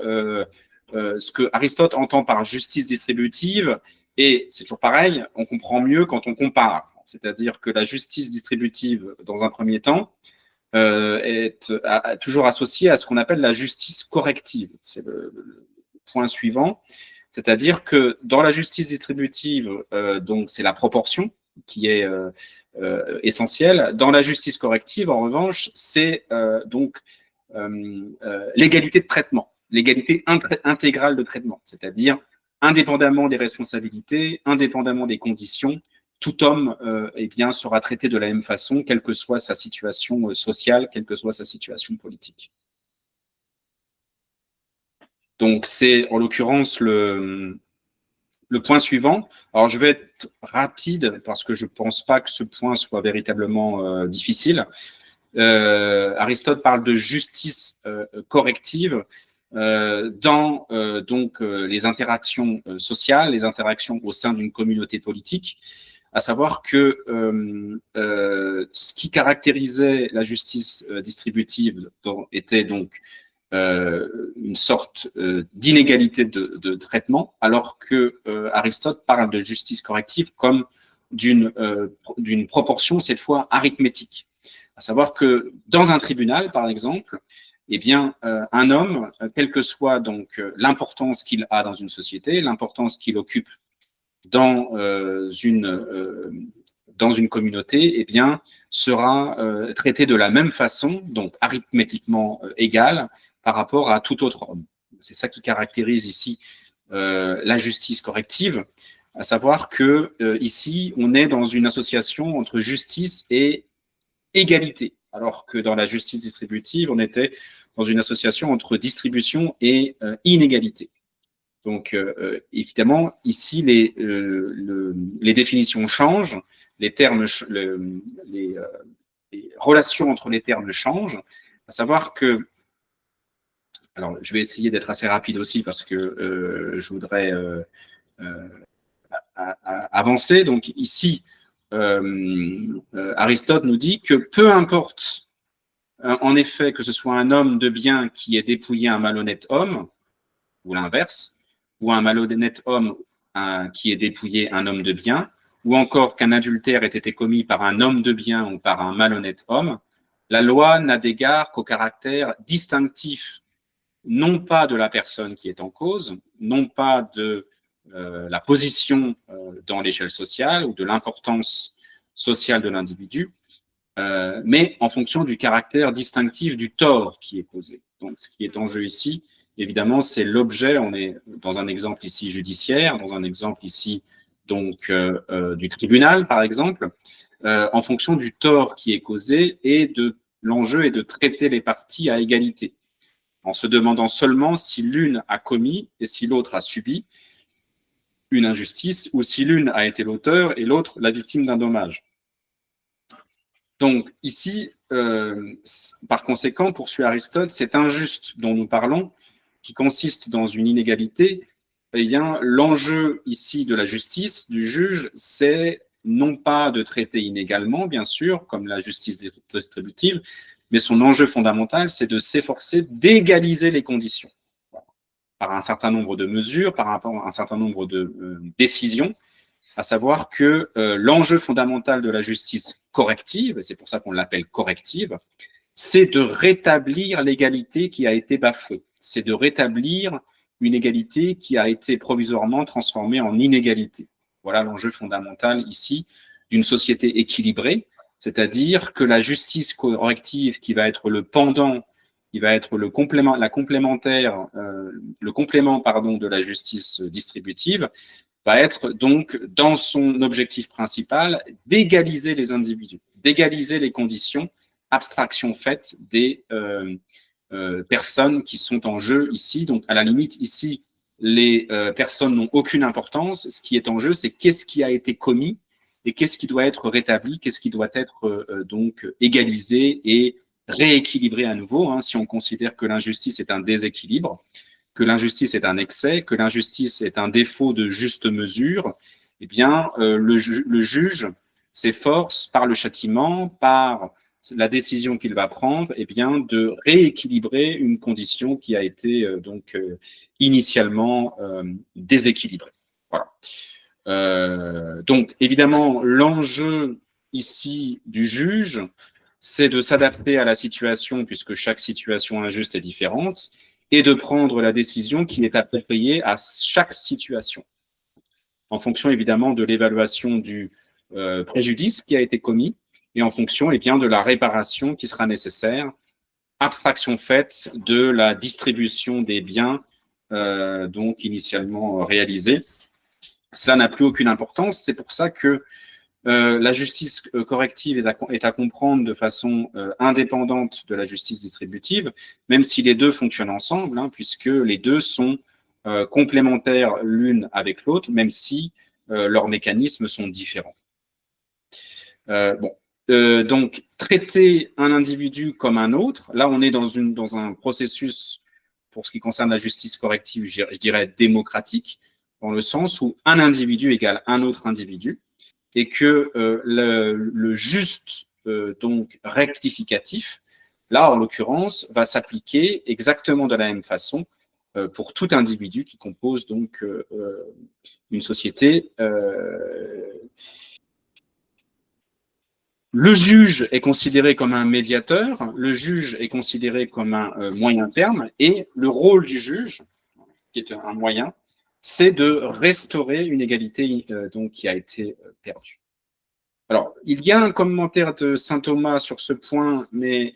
ce que Aristote entend par justice distributive. Et c'est toujours pareil, on comprend mieux quand on compare. C'est-à-dire que la justice distributive, dans un premier temps, est toujours associée à ce qu'on appelle la justice corrective. C'est le point suivant. C'est-à-dire que dans la justice distributive, donc c'est la proportion qui est essentielle. Dans la justice corrective, en revanche, c'est donc l'égalité de traitement, l'égalité intégrale de traitement, c'est-à-dire indépendamment des responsabilités, indépendamment des conditions, tout homme eh bien, sera traité de la même façon, quelle que soit sa situation sociale, quelle que soit sa situation politique. Donc, c'est en l'occurrence le point suivant. Alors, je vais être rapide parce que je ne pense pas que ce point soit véritablement difficile. Aristote parle de justice corrective dans donc les interactions sociales, les interactions au sein d'une communauté politique, à savoir que ce qui caractérisait la justice distributive était donc une sorte d'inégalité de traitement, alors que Aristote parle de justice corrective comme d'une proportion, cette fois arithmétique. À savoir que dans un tribunal, par exemple, eh bien, un homme, quelle que soit donc l'importance qu'il a dans une société, l'importance qu'il occupe dans une communauté, eh bien, sera traité de la même façon, donc arithmétiquement égale, par rapport à tout autre homme. C'est ça qui caractérise ici la justice corrective, à savoir que ici, on est dans une association entre justice et égalité, alors que dans la justice distributive, on était dans une association entre distribution et inégalité. Donc, évidemment, ici, les définitions changent, les termes, les relations entre les termes changent, à savoir que, alors, je vais essayer d'être assez rapide aussi parce que je voudrais avancer. Donc, ici, Aristote nous dit que peu importe, en effet, que ce soit un homme de bien qui ait dépouillé un malhonnête homme, ou l'inverse, ou un malhonnête homme qui ait dépouillé un homme de bien, ou encore qu'un adultère ait été commis par un homme de bien ou par un malhonnête homme, la loi n'a d'égard qu'au caractère distinctif, non pas de la personne qui est en cause, non pas de la position dans l'échelle sociale ou de l'importance sociale de l'individu, mais en fonction du caractère distinctif du tort qui est causé. Donc, ce qui est en jeu ici, évidemment, c'est l'objet. On est dans un exemple ici judiciaire, dans un exemple ici donc du tribunal, par exemple, en fonction du tort qui est causé et de l'enjeu est de traiter les parties à égalité, en se demandant seulement si l'une a commis et si l'autre a subi une injustice ou si l'une a été l'auteur et l'autre la victime d'un dommage. Donc ici, par conséquent, poursuit Aristote, cet injuste dont nous parlons, qui consiste dans une inégalité, eh bien, l'enjeu ici de la justice, du juge, c'est non pas de traiter inégalement, bien sûr, comme la justice distributive, mais son enjeu fondamental, c'est de s'efforcer d'égaliser les conditions par un certain nombre de mesures, par rapport à un certain nombre de décisions, à savoir que l'enjeu fondamental de la justice corrective, et c'est pour ça qu'on l'appelle corrective, c'est de rétablir l'égalité qui a été bafouée. C'est de rétablir une égalité qui a été provisoirement transformée en inégalité. Voilà l'enjeu fondamental ici d'une société équilibrée, c'est-à-dire que la justice corrective qui va être le pendant, qui va être le complément, le complément de la justice distributive, va être donc dans son objectif principal d'égaliser les individus, d'égaliser les conditions, abstraction faite des personnes qui sont en jeu ici. Donc, à la limite, ici, les personnes n'ont aucune importance. Ce qui est en jeu, c'est qu'est-ce qui a été commis et qu'est-ce qui doit être rétabli, qu'est-ce qui doit être donc égalisé et rééquilibré à nouveau, hein, si on considère que l'injustice est un déséquilibre, que l'injustice est un excès, que l'injustice est un défaut de juste mesure, eh bien, le juge s'efforce par le châtiment, par la décision qu'il va prendre, eh bien, de rééquilibrer une condition qui a été initialement déséquilibrée. Voilà. Donc, évidemment, l'enjeu ici du juge, c'est de s'adapter à la situation, puisque chaque situation injuste est différente, et de prendre la décision qui est appropriée à chaque situation, en fonction évidemment de l'évaluation du préjudice qui a été commis, et en fonction eh bien, de la réparation qui sera nécessaire, abstraction faite de la distribution des biens donc initialement réalisés. Cela n'a plus aucune importance, c'est pour ça que la justice corrective est à comprendre de façon indépendante de la justice distributive, même si les deux fonctionnent ensemble, hein, puisque les deux sont complémentaires l'une avec l'autre, même si leurs mécanismes sont différents. Donc, traiter un individu comme un autre, là on est dans un processus, pour ce qui concerne la justice corrective, je dirais démocratique, dans le sens où un individu égale un autre individu, et que le juste donc rectificatif, là en l'occurrence, va s'appliquer exactement de la même façon pour tout individu qui compose donc une société. Le juge est considéré comme un médiateur, le juge est considéré comme un moyen terme, et le rôle du juge, qui est un moyen, c'est de restaurer une égalité donc, qui a été perdue. Alors, il y a un commentaire de saint Thomas sur ce point, mais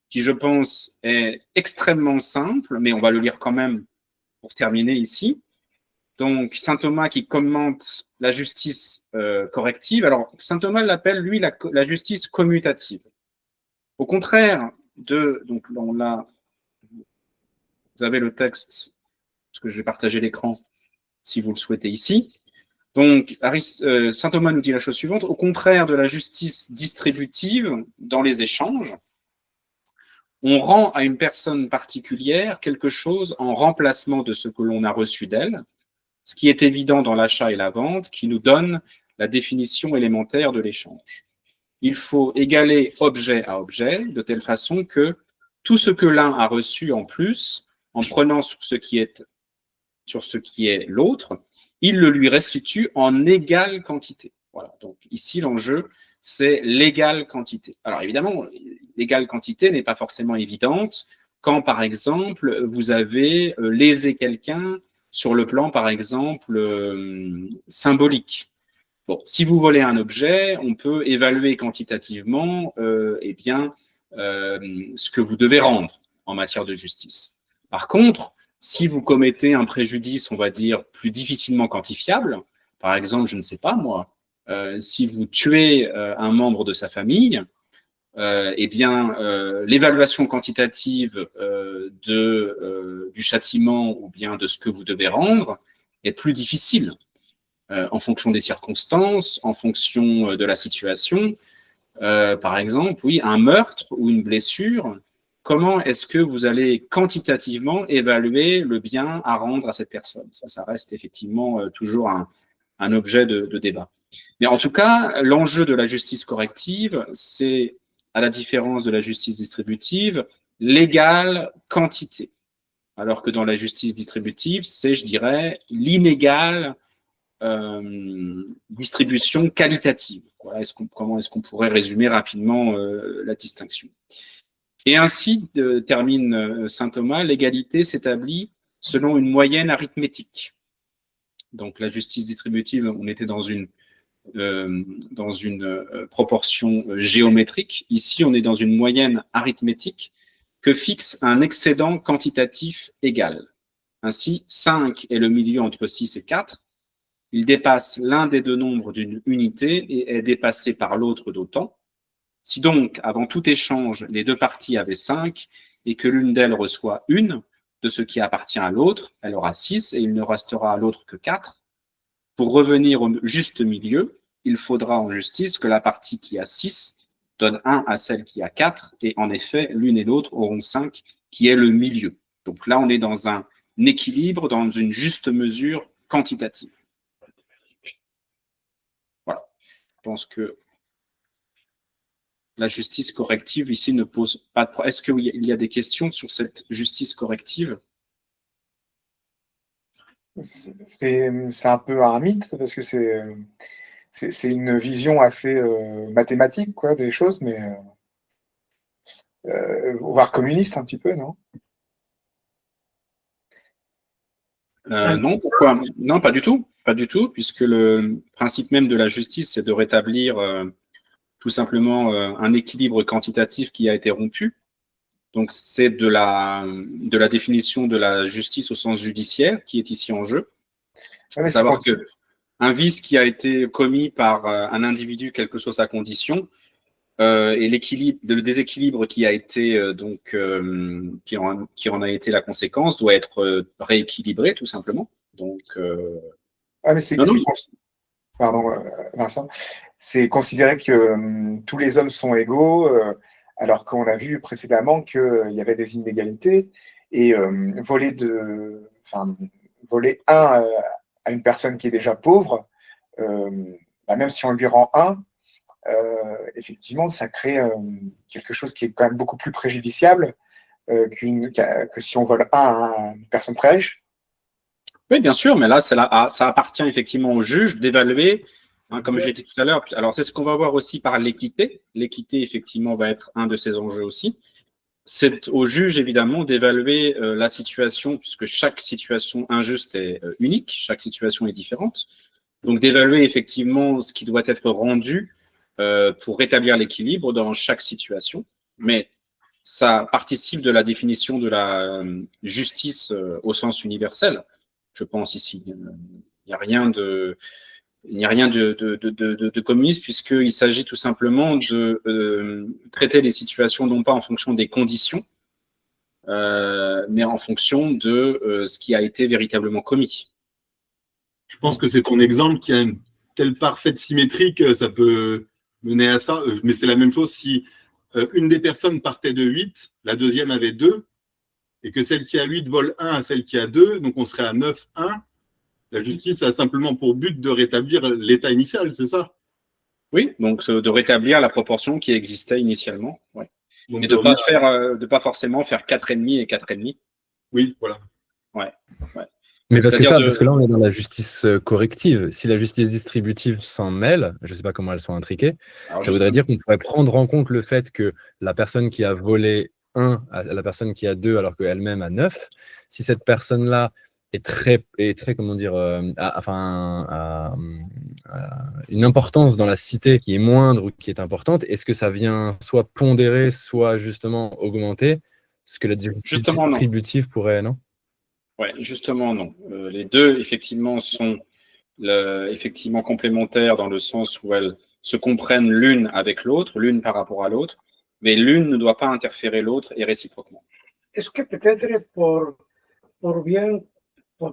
qui, je pense, est extrêmement simple, mais on va le lire quand même pour terminer ici. Donc, saint Thomas qui commente la justice corrective. Alors, saint Thomas l'appelle, lui, la justice commutative. Au contraire donc là, vous avez le texte, parce que je vais partager l'écran, si vous le souhaitez ici. Donc, saint Thomas nous dit la chose suivante, au contraire de la justice distributive dans les échanges, on rend à une personne particulière quelque chose en remplacement de ce que l'on a reçu d'elle, ce qui est évident dans l'achat et la vente, qui nous donne la définition élémentaire de l'échange. Il faut égaler objet à objet, de telle façon que tout ce que l'un a reçu en plus, en prenant sur ce qui est l'autre, il le lui restitue en égale quantité. Voilà. Donc ici, l'enjeu, c'est l'égale quantité. Alors évidemment, l'égale quantité n'est pas forcément évidente quand, par exemple, vous avez lésé quelqu'un sur le plan, par exemple, symbolique. Bon, si vous volez un objet, on peut évaluer quantitativement eh bien, ce que vous devez rendre en matière de justice. Par contre, si vous commettez un préjudice, on va dire, plus difficilement quantifiable, par exemple, je ne sais pas moi, si vous tuez un membre de sa famille, eh bien, l'évaluation quantitative du châtiment ou bien de ce que vous devez rendre est plus difficile en fonction des circonstances, en fonction de la situation. Par exemple, oui, un meurtre ou une blessure, comment est-ce que vous allez quantitativement évaluer le bien à rendre à cette personne? Ça reste effectivement toujours un objet de débat. Mais en tout cas, l'enjeu de la justice corrective, c'est, à la différence de la justice distributive, l'égale quantité. Alors que dans la justice distributive, c'est, je dirais, l'inégale distribution qualitative. Voilà, comment est-ce qu'on pourrait résumer rapidement la distinction? Et ainsi, termine saint Thomas, l'égalité s'établit selon une moyenne arithmétique. Donc la justice distributive, on était dans une proportion géométrique. Ici, on est dans une moyenne arithmétique que fixe un excédent quantitatif égal. Ainsi, 5 est le milieu entre 6 et 4. Il dépasse l'un des deux nombres d'une unité et est dépassé par l'autre d'autant. Si donc, avant tout échange, les deux parties avaient 5 et que l'une d'elles reçoit une de ce qui appartient à l'autre, elle aura 6 et il ne restera à l'autre que 4. Pour revenir au juste milieu, il faudra en justice que la partie qui a 6 donne 1 à celle qui a 4, et en effet, l'une et l'autre auront 5, qui est le milieu. Donc là, on est dans un équilibre, dans une juste mesure quantitative. pense que la justice corrective ici ne pose pas de problème. Est-ce qu'il y a des questions sur cette justice corrective? C'est un peu un mythe parce que c'est une vision assez mathématique quoi, des choses, mais voire communiste un petit peu, non? Non, pourquoi? Non, pas du tout. Pas du tout, puisque le principe même de la justice, c'est de rétablir tout simplement un équilibre quantitatif qui a été rompu. Donc, c'est de la définition de la justice au sens judiciaire qui est ici en jeu. Ouais, Savoir que un vice qui a été commis par un individu, quelle que soit sa condition, et le déséquilibre qui a été qui en a été la conséquence doit être rééquilibré tout simplement. Donc, mais pardon, Vincent, c'est considéré que tous les hommes sont égaux, alors qu'on a vu précédemment qu'il y avait des inégalités et voler à une personne qui est déjà pauvre, même si on lui rend effectivement, ça crée quelque chose qui est quand même beaucoup plus préjudiciable que si on vole à une personne très riche. oui, bien sûr, mais là, ça appartient effectivement au juge d'évaluer, comme j'ai dit tout à l'heure. Alors, c'est ce qu'on va voir aussi par l'équité. L'équité, effectivement, va être un de ces enjeux aussi. C'est au juge, évidemment, d'évaluer la situation, puisque chaque situation injuste est unique, chaque situation est différente. Donc, d'évaluer effectivement ce qui doit être rendu pour rétablir l'équilibre dans chaque situation. Mais ça participe de la définition de la justice au sens universel, je pense ici. Il n'y a rien de communiste, puisqu'il s'agit tout simplement de traiter les situations non pas en fonction des conditions, mais en fonction de ce qui a été véritablement commis. Je pense que c'est ton exemple qui a une telle parfaite symétrie que ça peut mener à ça. Mais c'est la même chose si une des personnes partait de 8, la deuxième avait 2, et que celle qui a 8 vole 1 à celle qui a 2, donc on serait à 9-1. La justice a simplement pour but de rétablir l'état initial, c'est ça? Oui, donc de rétablir la proportion qui existait initialement. Ouais. Donc, et de pas forcément faire 4,5 et 4,5. Oui, voilà. Ouais. Mais parce que là, on est dans la justice corrective. Si la justice distributive s'en mêle, je ne sais pas comment elles sont intriquées, ça voudrait dire qu'on pourrait prendre en compte le fait que la personne qui a volé 1 à la personne qui a 2 alors qu'elle-même a 9, si cette personne-là est très comment dire, une importance dans la cité qui est moindre ou qui est importante, est-ce que ça vient soit pondérer, soit justement augmenter ce que la justice distributive pourrait, non? Oui, justement, non. Les deux, effectivement, sont effectivement complémentaires dans le sens où elles se comprennent l'une avec l'autre, l'une par rapport à l'autre, mais l'une ne doit pas interférer l'autre et réciproquement. Est-ce que peut-être pour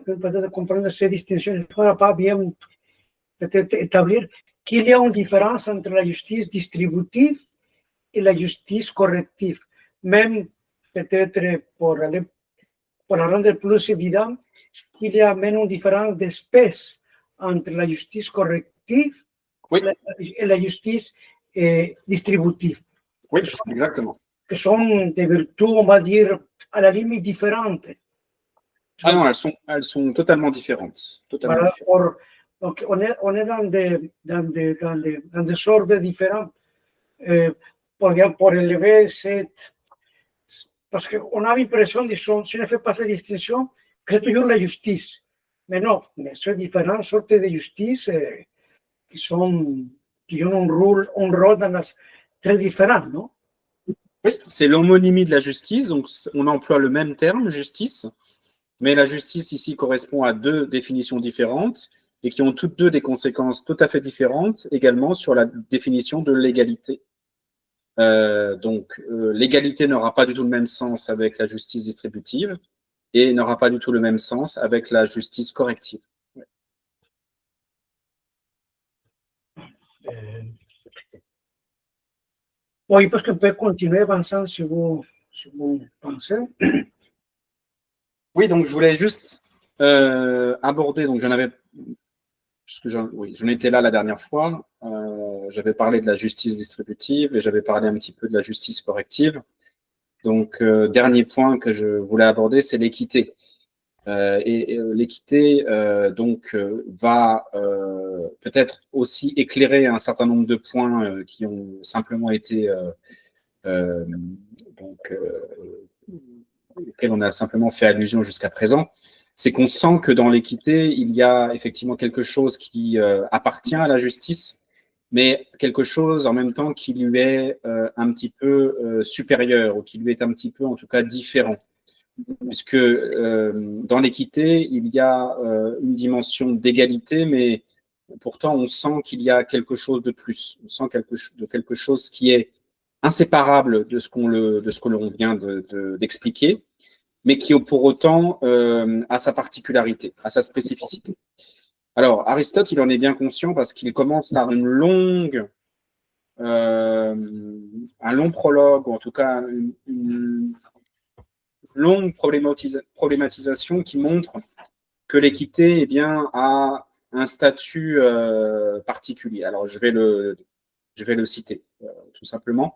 peut-être comprendre ces distinctions, il ne faudra pas bien peut-être établir qu'il y a une différence entre la justice distributive et la justice corrective. Même peut-être pour la rendre plus évident, il y a même une différence d'espèce entre la justice corrective et la justice distributive. Oui, exactement. Que sont des vertus, on va dire, à la limite différentes. Ah non, elles sont totalement différentes. Totalement différentes. Donc, on est dans des ordres différents. Pour élever cette... Parce qu'on a l'impression, disons, si on ne fait pas cette distinction, que c'est toujours la justice. Mais non, c'est différentes sortes de justice qui ont un rôle dans las, très différent, non? Oui, c'est l'homonymie de la justice. Donc, on emploie le même terme, justice, mais la justice ici correspond à deux définitions différentes et qui ont toutes deux des conséquences tout à fait différentes également sur la définition de l'égalité. Donc, l'égalité n'aura pas du tout le même sens avec la justice distributive et n'aura pas du tout le même sens avec la justice corrective. Ouais. Oui, parce qu'on peut continuer, Vincent, si vous pensez. Oui, donc je voulais juste aborder, donc j'en étais là la dernière fois, j'avais parlé de la justice distributive et j'avais parlé un petit peu de la justice corrective. Donc, dernier point que je voulais aborder, c'est l'équité. L'équité, va peut-être aussi éclairer un certain nombre de points qui ont simplement été auxquels on a simplement fait allusion jusqu'à présent. C'est qu'on sent que dans l'équité, il y a effectivement quelque chose qui appartient à la justice, mais quelque chose en même temps qui lui est un petit peu supérieur, ou qui lui est un petit peu en tout cas différent. Puisque dans l'équité, il y a une dimension d'égalité, mais pourtant on sent qu'il y a quelque chose de plus. On sent quelque chose qui est inséparable de ce que l'on vient d'expliquer, mais qui pour autant a sa particularité, a sa spécificité. Alors, Aristote, il en est bien conscient parce qu'il commence par un long prologue, ou en tout cas une longue problématisation qui montre que l'équité eh bien, a un statut particulier. Alors, je vais le citer, tout simplement.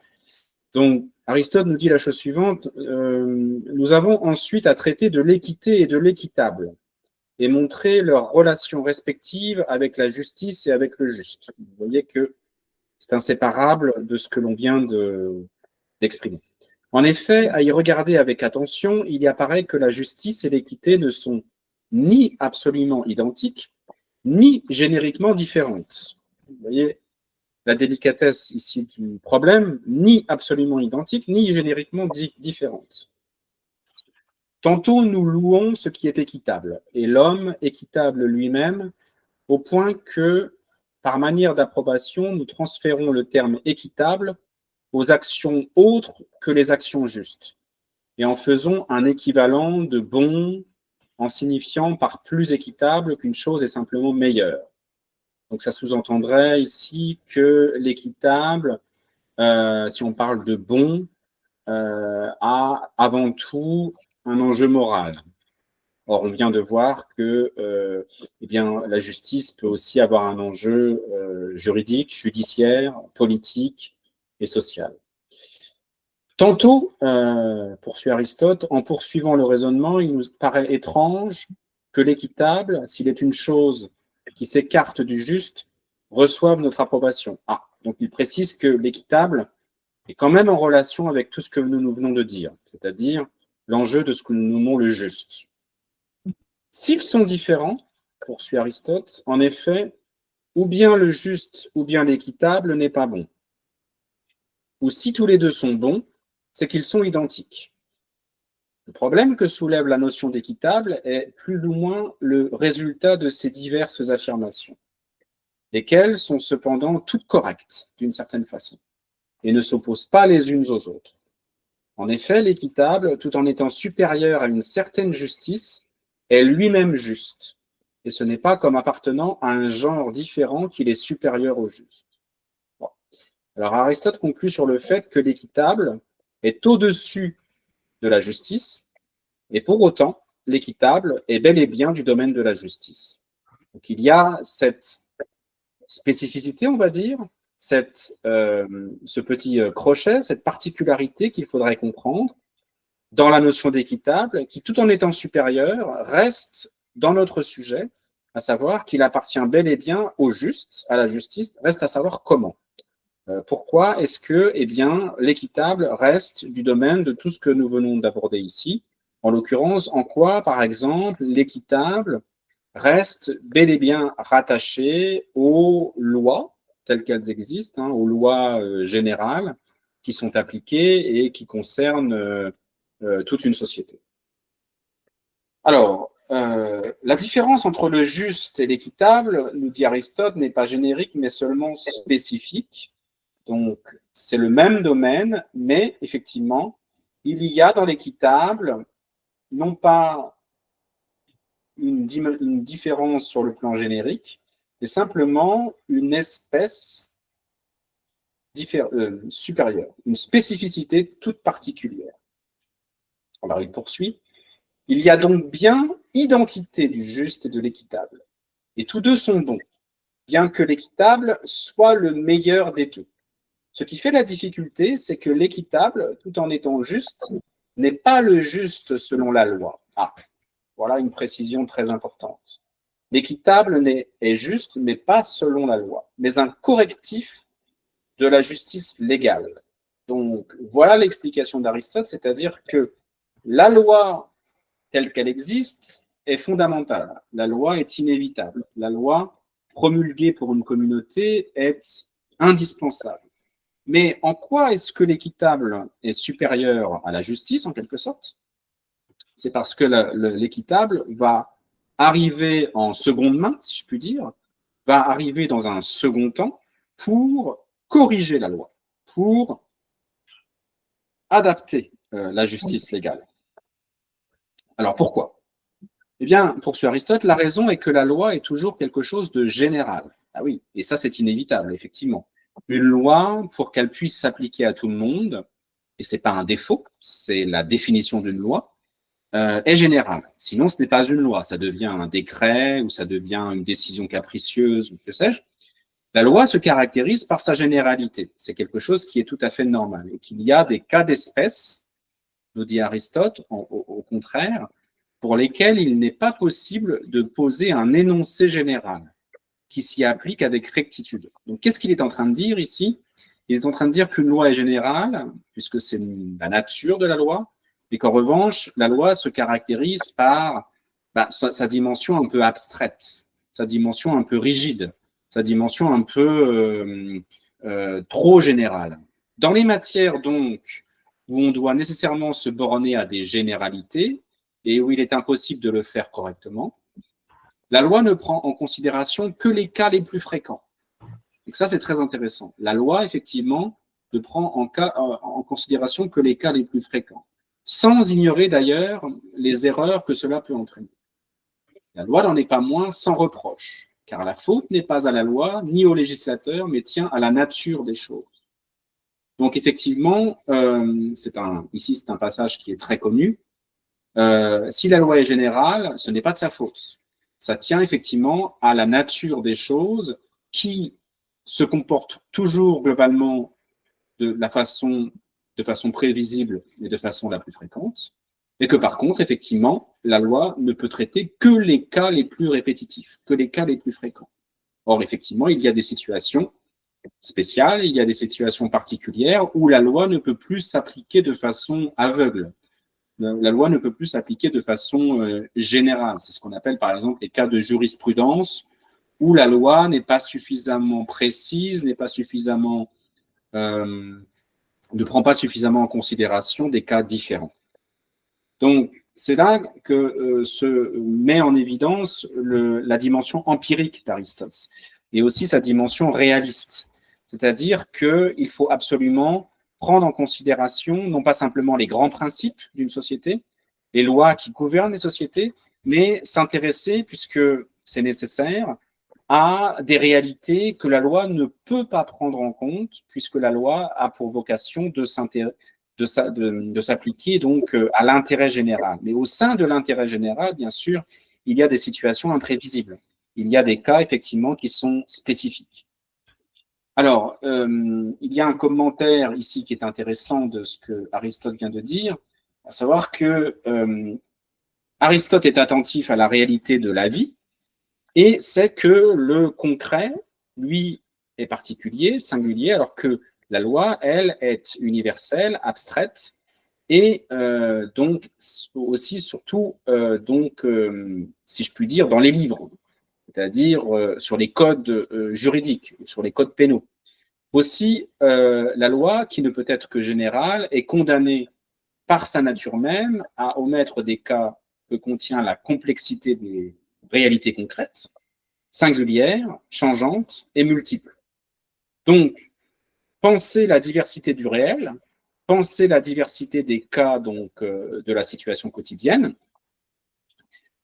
Donc, Aristote nous dit la chose suivante, nous avons ensuite à traiter de l'équité et de l'équitable, et montrer leurs relations respectives avec la justice et avec le juste. Vous voyez que c'est inséparable de ce que l'on vient d'exprimer. En effet, à y regarder avec attention, il y apparaît que la justice et l'équité ne sont ni absolument identiques, ni génériquement différentes. Vous voyez la délicatesse ici du problème, ni absolument identique, ni génériquement différente. Tantôt nous louons ce qui est équitable, et l'homme équitable lui-même, au point que, par manière d'approbation, nous transférons le terme équitable aux actions autres que les actions justes, et en faisons un équivalent de bon, en signifiant par plus équitable qu'une chose est simplement meilleure. Donc ça sous-entendrait ici que l'équitable, si on parle de bon, a avant tout un enjeu moral. Or, on vient de voir que eh bien, la justice peut aussi avoir un enjeu juridique, judiciaire, politique et social. Tantôt, poursuit Aristote, en poursuivant le raisonnement, il nous paraît étrange que l'équitable, s'il est une chose qui s'écarte du juste, reçoive notre approbation. Ah, donc il précise que l'équitable est quand même en relation avec tout ce que nous venons de dire, c'est-à-dire l'enjeu de ce que nous nommons le juste. S'ils sont différents, poursuit Aristote, en effet, ou bien le juste ou bien l'équitable n'est pas bon. Ou si tous les deux sont bons, c'est qu'ils sont identiques. Le problème que soulève la notion d'équitable est plus ou moins le résultat de ces diverses affirmations, lesquelles sont cependant toutes correctes d'une certaine façon, et ne s'opposent pas les unes aux autres. En effet, l'équitable, tout en étant supérieur à une certaine justice, est lui-même juste, et ce n'est pas comme appartenant à un genre différent qu'il est supérieur au juste. Bon. Alors Aristote conclut sur le fait que l'équitable est au-dessus de la justice, et pour autant, l'équitable est bel et bien du domaine de la justice. Donc il y a cette spécificité, on va dire, ce petit crochet, cette particularité qu'il faudrait comprendre dans la notion d'équitable, qui tout en étant supérieur, reste dans notre sujet, à savoir qu'il appartient bel et bien au juste, à la justice, reste à savoir comment. Pourquoi est-ce que eh bien, l'équitable reste du domaine de tout ce que nous venons d'aborder ici? En l'occurrence, en quoi, par exemple, l'équitable reste bel et bien rattaché aux lois telles qu'elles existent, aux lois générales qui sont appliquées et qui concernent toute une société. Alors, la différence entre le juste et l'équitable, nous dit Aristote, n'est pas générique, mais seulement spécifique. Donc, c'est le même domaine, mais effectivement, il y a dans l'équitable non pas une différence sur le plan générique, mais simplement une espèce supérieure, une spécificité toute particulière. Alors, il poursuit. Il y a donc bien identité du juste et de l'équitable, et tous deux sont bons. bien que l'équitable soit le meilleur des deux. Ce qui fait la difficulté, c'est que l'équitable, tout en étant juste, n'est pas le juste selon la loi. Ah, voilà une précision très importante. L'équitable est juste, mais pas selon la loi, mais un correctif de la justice légale. Donc, voilà l'explication d'Aristote, c'est-à-dire que la loi telle qu'elle existe est fondamentale. La loi est inévitable. La loi promulguée pour une communauté est indispensable. Mais en quoi est-ce que l'équitable est supérieur à la justice, en quelque sorte? C'est parce que l'équitable va arriver en seconde main, si je puis dire, va arriver dans un second temps pour corriger la loi, pour adapter la justice légale. Alors pourquoi? Eh bien, pour ce Aristote, la raison est que la loi est toujours quelque chose de général. Ah oui, et ça c'est inévitable, effectivement. Une loi, pour qu'elle puisse s'appliquer à tout le monde, et c'est pas un défaut, c'est la définition d'une loi, est générale. Sinon, ce n'est pas une loi, ça devient un décret ou ça devient une décision capricieuse ou que sais-je. La loi se caractérise par sa généralité. C'est quelque chose qui est tout à fait normal et qu'il y a des cas d'espèce, nous dit Aristote, au contraire, pour lesquels il n'est pas possible de poser un énoncé général qui s'y applique avec rectitude. Donc, qu'est-ce qu'il est en train de dire ici? Il est en train de dire qu'une loi est générale, puisque c'est la nature de la loi, et qu'en revanche, la loi se caractérise par sa dimension un peu abstraite, sa dimension un peu rigide, sa dimension un peu trop générale. Dans les matières, donc, où on doit nécessairement se borner à des généralités, et où il est impossible de le faire correctement, la loi ne prend en considération que les cas les plus fréquents. Donc ça, c'est très intéressant. La loi, effectivement, ne prend en considération que les cas les plus fréquents, sans ignorer d'ailleurs les erreurs que cela peut entraîner. La loi n'en est pas moins sans reproche, car la faute n'est pas à la loi ni au législateur, mais tient à la nature des choses. Donc effectivement, ici c'est un passage qui est très connu. Si la loi est générale, ce n'est pas de sa faute. Ça tient effectivement à la nature des choses qui se comportent toujours globalement de façon prévisible et de façon la plus fréquente, et que par contre, effectivement, la loi ne peut traiter que les cas les plus répétitifs, que les cas les plus fréquents. Or, effectivement, il y a des situations spéciales, il y a des situations particulières où la loi ne peut plus s'appliquer de façon aveugle. La loi ne peut plus s'appliquer de façon générale. C'est ce qu'on appelle par exemple les cas de jurisprudence où la loi n'est pas suffisamment précise, n'est pas suffisamment, ne prend pas suffisamment en considération des cas différents. Donc, c'est là que se met en évidence la dimension empirique d'Aristote et aussi sa dimension réaliste. C'est-à-dire qu'il faut absolument prendre en considération non pas simplement les grands principes d'une société, les lois qui gouvernent les sociétés, mais s'intéresser, puisque c'est nécessaire, à des réalités que la loi ne peut pas prendre en compte, puisque la loi a pour vocation de s'appliquer donc à l'intérêt général. Mais au sein de l'intérêt général, bien sûr, il y a des situations imprévisibles. Il y a des cas, effectivement, qui sont spécifiques. Alors, il y a un commentaire ici qui est intéressant de ce que Aristote vient de dire, à savoir que Aristote est attentif à la réalité de la vie et c'est que le concret, lui, est particulier, singulier, alors que la loi, elle, est universelle, abstraite et donc aussi, surtout, si je puis dire, dans les livres, c'est-à-dire sur les codes juridiques, sur les codes pénaux. Aussi, la loi, qui ne peut être que générale, est condamnée par sa nature même à omettre des cas que contient la complexité des réalités concrètes, singulières, changeantes et multiples. Donc, penser la diversité du réel, penser la diversité des cas donc, de la situation quotidienne,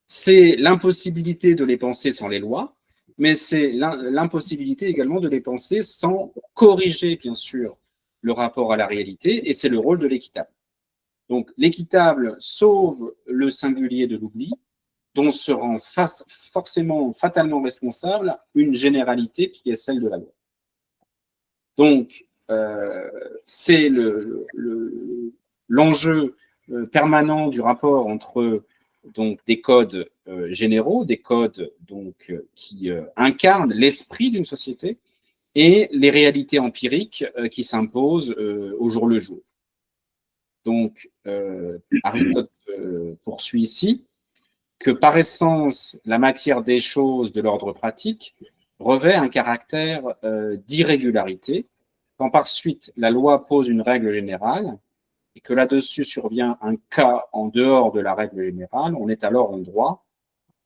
c'est l'impossibilité de les penser sans les lois, mais c'est l'impossibilité également de les penser sans corriger, bien sûr, le rapport à la réalité, et c'est le rôle de l'équitable. Donc, l'équitable sauve le singulier de l'oubli, dont se rend forcément, fatalement responsable une généralité qui est celle de la loi. Donc, c'est l'enjeu permanent du rapport entre donc, des codes généraux, des codes donc, qui incarnent l'esprit d'une société, et les réalités empiriques qui s'imposent au jour le jour. Donc, Aristote poursuit ici que par essence, la matière des choses de l'ordre pratique revêt un caractère d'irrégularité, quand par suite la loi pose une règle générale et que là-dessus survient un cas en dehors de la règle générale, on est alors en droit,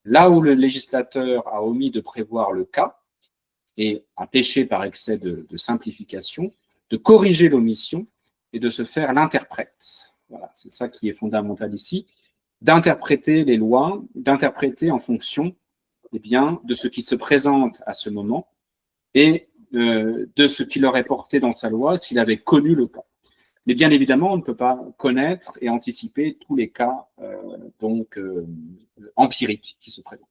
là où le législateur a omis de prévoir le cas et a péché par excès de simplification, de corriger l'omission et de se faire l'interprète. Voilà, c'est ça qui est fondamental ici, d'interpréter les lois, d'interpréter en fonction de ce qui se présente à ce moment et de ce qui leur est porté dans sa loi s'il avait connu le cas. Mais bien évidemment, on ne peut pas connaître et anticiper tous les cas empiriques qui se présentent.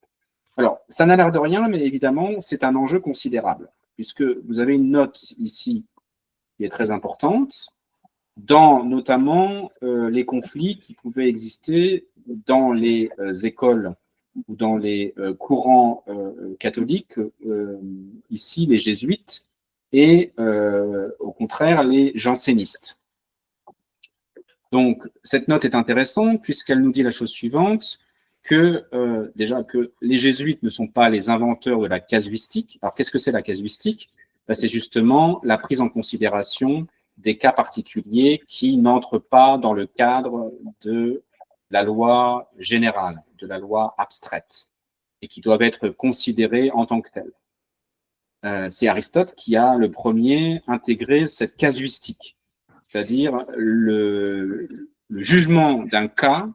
Alors, ça n'a l'air de rien, mais évidemment, c'est un enjeu considérable, puisque vous avez une note ici qui est très importante, dans notamment les conflits qui pouvaient exister dans les écoles ou dans les courants catholiques, ici les jésuites, et au contraire les jansénistes. Donc, cette note est intéressante puisqu'elle nous dit la chose suivante, que déjà que les jésuites ne sont pas les inventeurs de la casuistique. Alors, qu'est-ce que c'est la casuistique? C'est justement la prise en considération des cas particuliers qui n'entrent pas dans le cadre de la loi générale, de la loi abstraite, et qui doivent être considérés en tant que tels. C'est Aristote qui a le premier intégré cette casuistique, c'est-à-dire le jugement d'un cas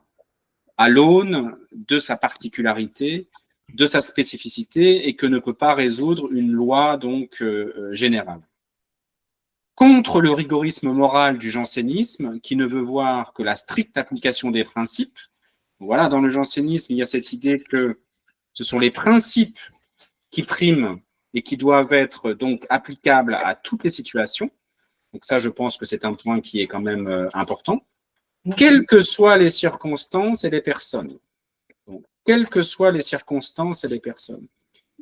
à l'aune de sa particularité, de sa spécificité, et que ne peut pas résoudre une loi donc générale. Contre le rigorisme moral du jansénisme, qui ne veut voir que la stricte application des principes. Voilà, dans le jansénisme, il y a cette idée que ce sont les principes qui priment et qui doivent être donc applicables à toutes les situations. Donc ça, je pense que c'est un point qui est quand même important. Quelles que soient les circonstances et les personnes. Donc, quelles que soient les circonstances et les personnes.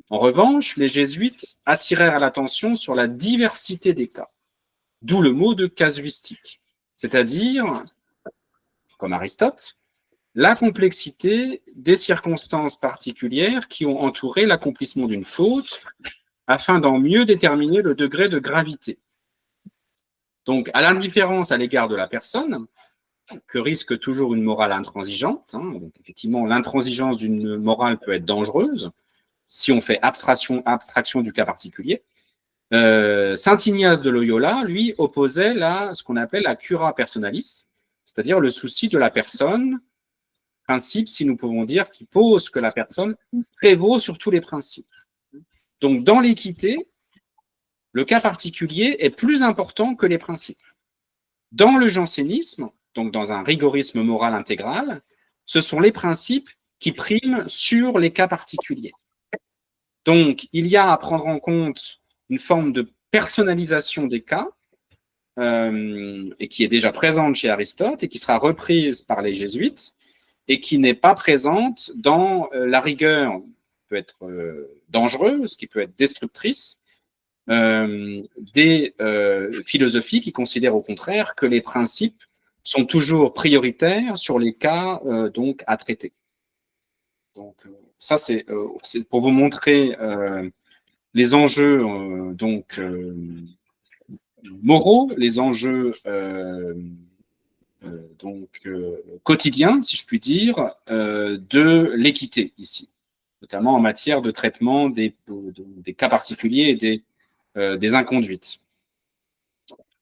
En revanche, les jésuites attirèrent l'attention sur la diversité des cas, d'où le mot de casuistique, c'est-à-dire, comme Aristote, la complexité des circonstances particulières qui ont entouré l'accomplissement d'une faute, afin d'en mieux déterminer le degré de gravité. Donc, à l'indifférence à l'égard de la personne, que risque toujours une morale intransigeante. Donc, effectivement, l'intransigeance d'une morale peut être dangereuse si on fait abstraction du cas particulier. Saint Ignace de Loyola, lui, opposait ce qu'on appelle la cura personalis, c'est-à-dire le souci de la personne, principe, si nous pouvons dire, qui pose que la personne prévaut sur tous les principes. Donc, dans l'équité, le cas particulier est plus important que les principes. Dans le jansénisme, donc dans un rigorisme moral intégral, ce sont les principes qui priment sur les cas particuliers. Donc, il y a à prendre en compte une forme de personnalisation des cas, et qui est déjà présente chez Aristote, et qui sera reprise par les jésuites, et qui n'est pas présente dans la rigueur, qui peut être dangereuse, qui peut être destructrice, des philosophies qui considèrent au contraire que les principes sont toujours prioritaires sur les cas donc à traiter. Donc ça c'est pour vous montrer les enjeux moraux, les enjeux quotidiens, si je puis dire, de l'équité ici, notamment en matière de traitement des cas particuliers et des inconduites.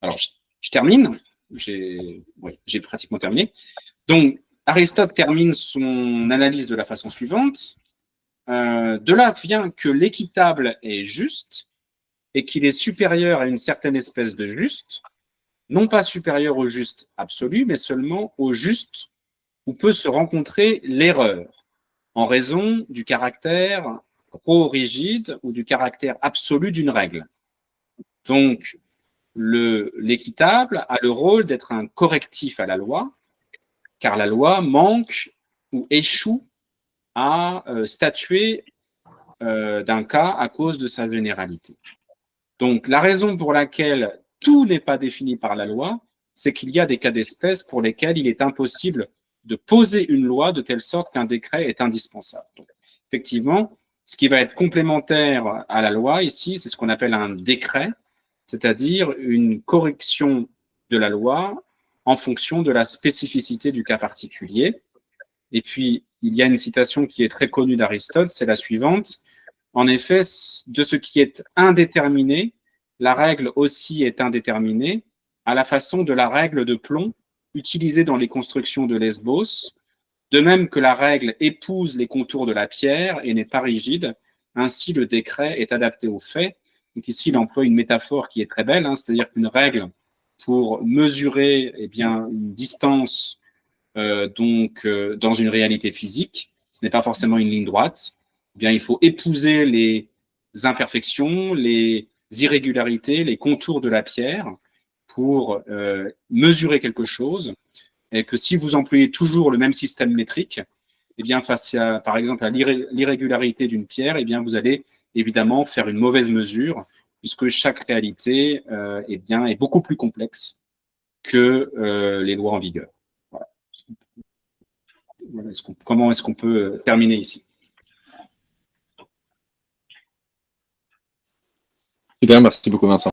Alors je termine. J'ai pratiquement terminé. Donc, Aristote termine son analyse de la façon suivante. De là vient que l'équitable est juste et qu'il est supérieur à une certaine espèce de juste, non pas supérieur au juste absolu, mais seulement au juste où peut se rencontrer l'erreur, en raison du caractère trop rigide ou du caractère absolu d'une règle. Donc, l'équitable a le rôle d'être un correctif à la loi, car la loi manque ou échoue à statuer d'un cas à cause de sa généralité. Donc, la raison pour laquelle tout n'est pas défini par la loi, c'est qu'il y a des cas d'espèce pour lesquels il est impossible de poser une loi de telle sorte qu'un décret est indispensable. Donc, effectivement, ce qui va être complémentaire à la loi ici, c'est ce qu'on appelle un décret, c'est-à-dire une correction de la loi en fonction de la spécificité du cas particulier. Et puis, il y a une citation qui est très connue d'Aristote, c'est la suivante. En effet, de ce qui est indéterminé, la règle aussi est indéterminée, à la façon de la règle de plomb utilisée dans les constructions de Lesbos, de même que la règle épouse les contours de la pierre et n'est pas rigide, ainsi le décret est adapté aux faits. Donc ici, il emploie une métaphore qui est très belle, c'est-à-dire qu'une règle, pour mesurer une distance dans une réalité physique, ce n'est pas forcément une ligne droite, il faut épouser les imperfections, les irrégularités, les contours de la pierre pour mesurer quelque chose, et que si vous employez toujours le même système métrique, face à, par exemple, à l'irrégularité d'une pierre, vous allez évidemment faire une mauvaise mesure, puisque chaque réalité est beaucoup plus complexe que les lois en vigueur. Voilà. Comment est-ce qu'on peut terminer ici? Super, merci beaucoup Vincent.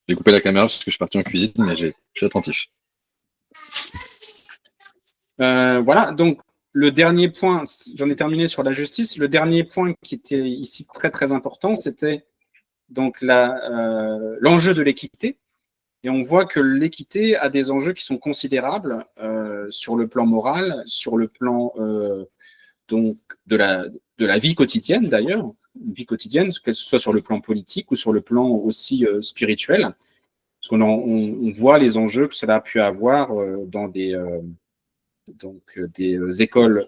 J'ai coupé la caméra parce que je suis parti en cuisine, mais je suis attentif. Voilà, donc le dernier point, j'en ai terminé sur la justice. Le dernier point qui était ici très très important, c'était donc l'enjeu de l'équité. Et on voit que l'équité a des enjeux qui sont considérables sur le plan moral, sur le plan donc de la vie quotidienne d'ailleurs, vie quotidienne, que ce soit sur le plan politique ou sur le plan aussi spirituel. Parce qu'on on voit les enjeux que cela a pu avoir dans des écoles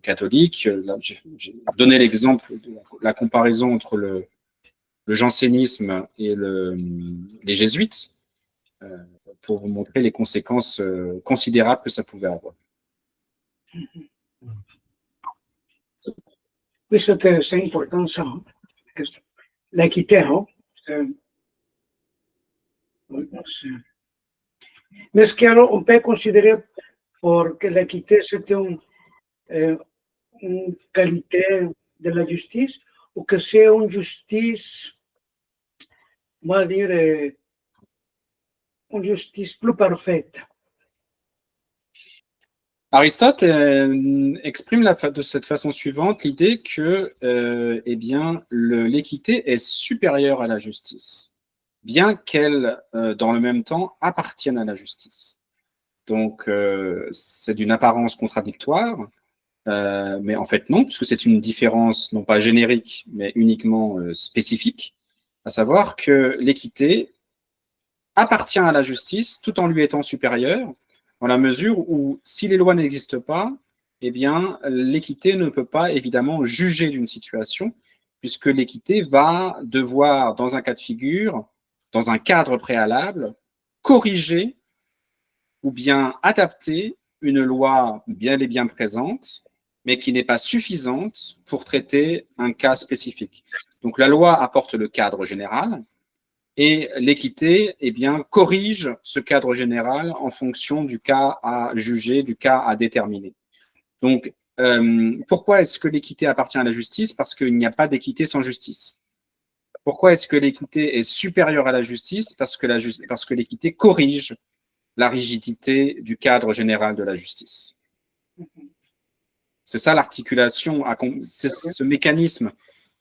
catholiques. Là, j'ai donné l'exemple de la comparaison entre le jansénisme et les jésuites pour vous montrer les conséquences considérables que ça pouvait avoir. Oui, c'est important ça, l'équité. Mais est-ce qu'on peut considérer que l'équité c'est une qualité de la justice ou que c'est une justice, on va dire, une justice plus parfaite? Aristote exprime de cette façon suivante l'idée que l'équité est supérieure à la justice, bien qu'elle, dans le même temps, appartienne à la justice. Donc, c'est d'une apparence contradictoire, mais en fait non, puisque c'est une différence non pas générique, mais uniquement spécifique, à savoir que l'équité appartient à la justice tout en lui étant supérieure, dans la mesure où, si les lois n'existent pas, l'équité ne peut pas évidemment juger d'une situation, puisque l'équité va devoir, dans un cas de figure, dans un cadre préalable, corriger ou bien adapter une loi bien et bien présente, mais qui n'est pas suffisante pour traiter un cas spécifique. Donc la loi apporte le cadre général, et l'équité corrige ce cadre général en fonction du cas à juger, du cas à déterminer. Donc, pourquoi est-ce que l'équité appartient à la justice? Parce qu'il n'y a pas d'équité sans justice. Pourquoi est-ce que l'équité est supérieure à la justice? Parce que l'équité corrige la rigidité du cadre général de la justice. C'est ça l'articulation, c'est ce mécanisme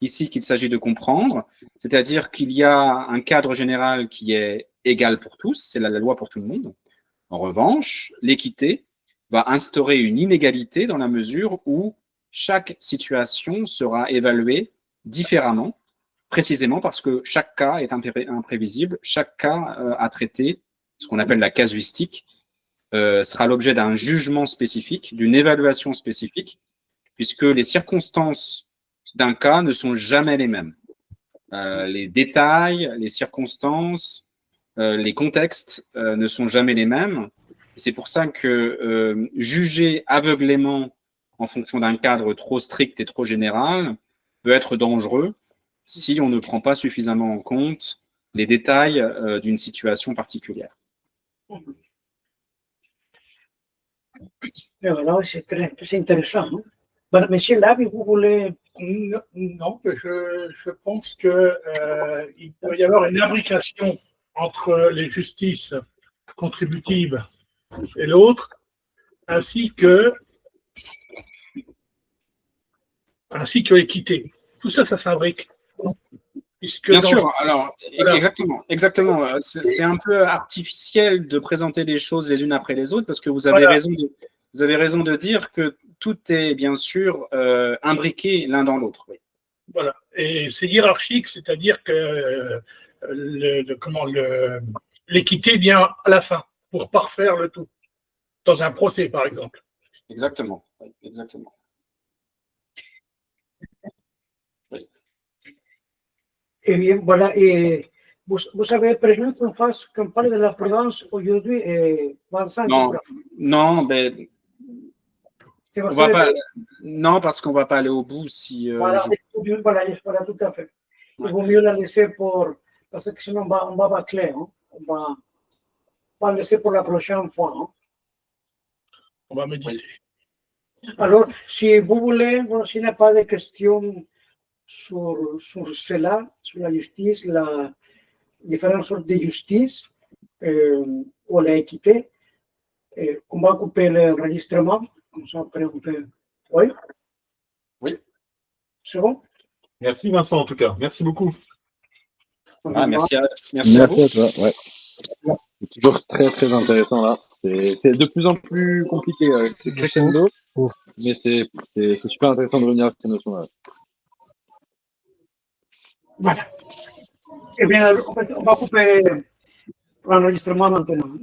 ici qu'il s'agit de comprendre, c'est-à-dire qu'il y a un cadre général qui est égal pour tous, c'est la loi pour tout le monde. En revanche, l'équité va instaurer une inégalité dans la mesure où chaque situation sera évaluée différemment, précisément parce que chaque cas est imprévisible, chaque cas à traiter, ce qu'on appelle la casuistique, sera l'objet d'un jugement spécifique, d'une évaluation spécifique, puisque les circonstances d'un cas ne sont jamais les mêmes. Les détails, les circonstances, les contextes ne sont jamais les mêmes. C'est pour ça que juger aveuglément en fonction d'un cadre trop strict et trop général peut être dangereux si on ne prend pas suffisamment en compte les détails d'une situation particulière. Voilà, c'est intéressant. Hein? Voilà, Monsieur Labi, vous voulez... Non, je pense qu'il peut y avoir une imbrication entre les justices contributives et l'autre, ainsi que l'équité. Tout ça, ça s'imbrique. Bien sûr, alors, voilà. Exactement. C'est un peu artificiel de présenter les choses les unes après les autres, parce que vous avez raison de dire que tout est bien sûr imbriqué l'un dans l'autre. Oui. Voilà, et c'est hiérarchique, c'est-à-dire que l'équité vient à la fin pour parfaire le tout, dans un procès par exemple. Exactement, oui, exactement. Oui. Eh bien, voilà, vous avez prévu qu'on parle de la prudence aujourd'hui, Vincent? Non, mais non, parce qu'on ne va pas aller au bout si... voilà, tout à fait. Ouais. Il vaut mieux la laisser parce que sinon on va bâcler. Hein? On va la laisser pour la prochaine fois. Hein? On va méditer. Alors, si vous voulez, s'il n'y a pas de questions sur cela, sur la justice, la différentes sortes de justice ou l'équité, on va couper l'enregistrement. Comme ça, après, on peut... Oui? Oui. C'est bon? Merci Vincent, en tout cas. Merci beaucoup. Merci à toi. Ouais. C'est toujours très, très intéressant là. C'est de plus en plus compliqué avec ce crescendo, mais c'est super intéressant de revenir à ces notions-là. Voilà. Eh bien, on va couper l'enregistrement maintenant.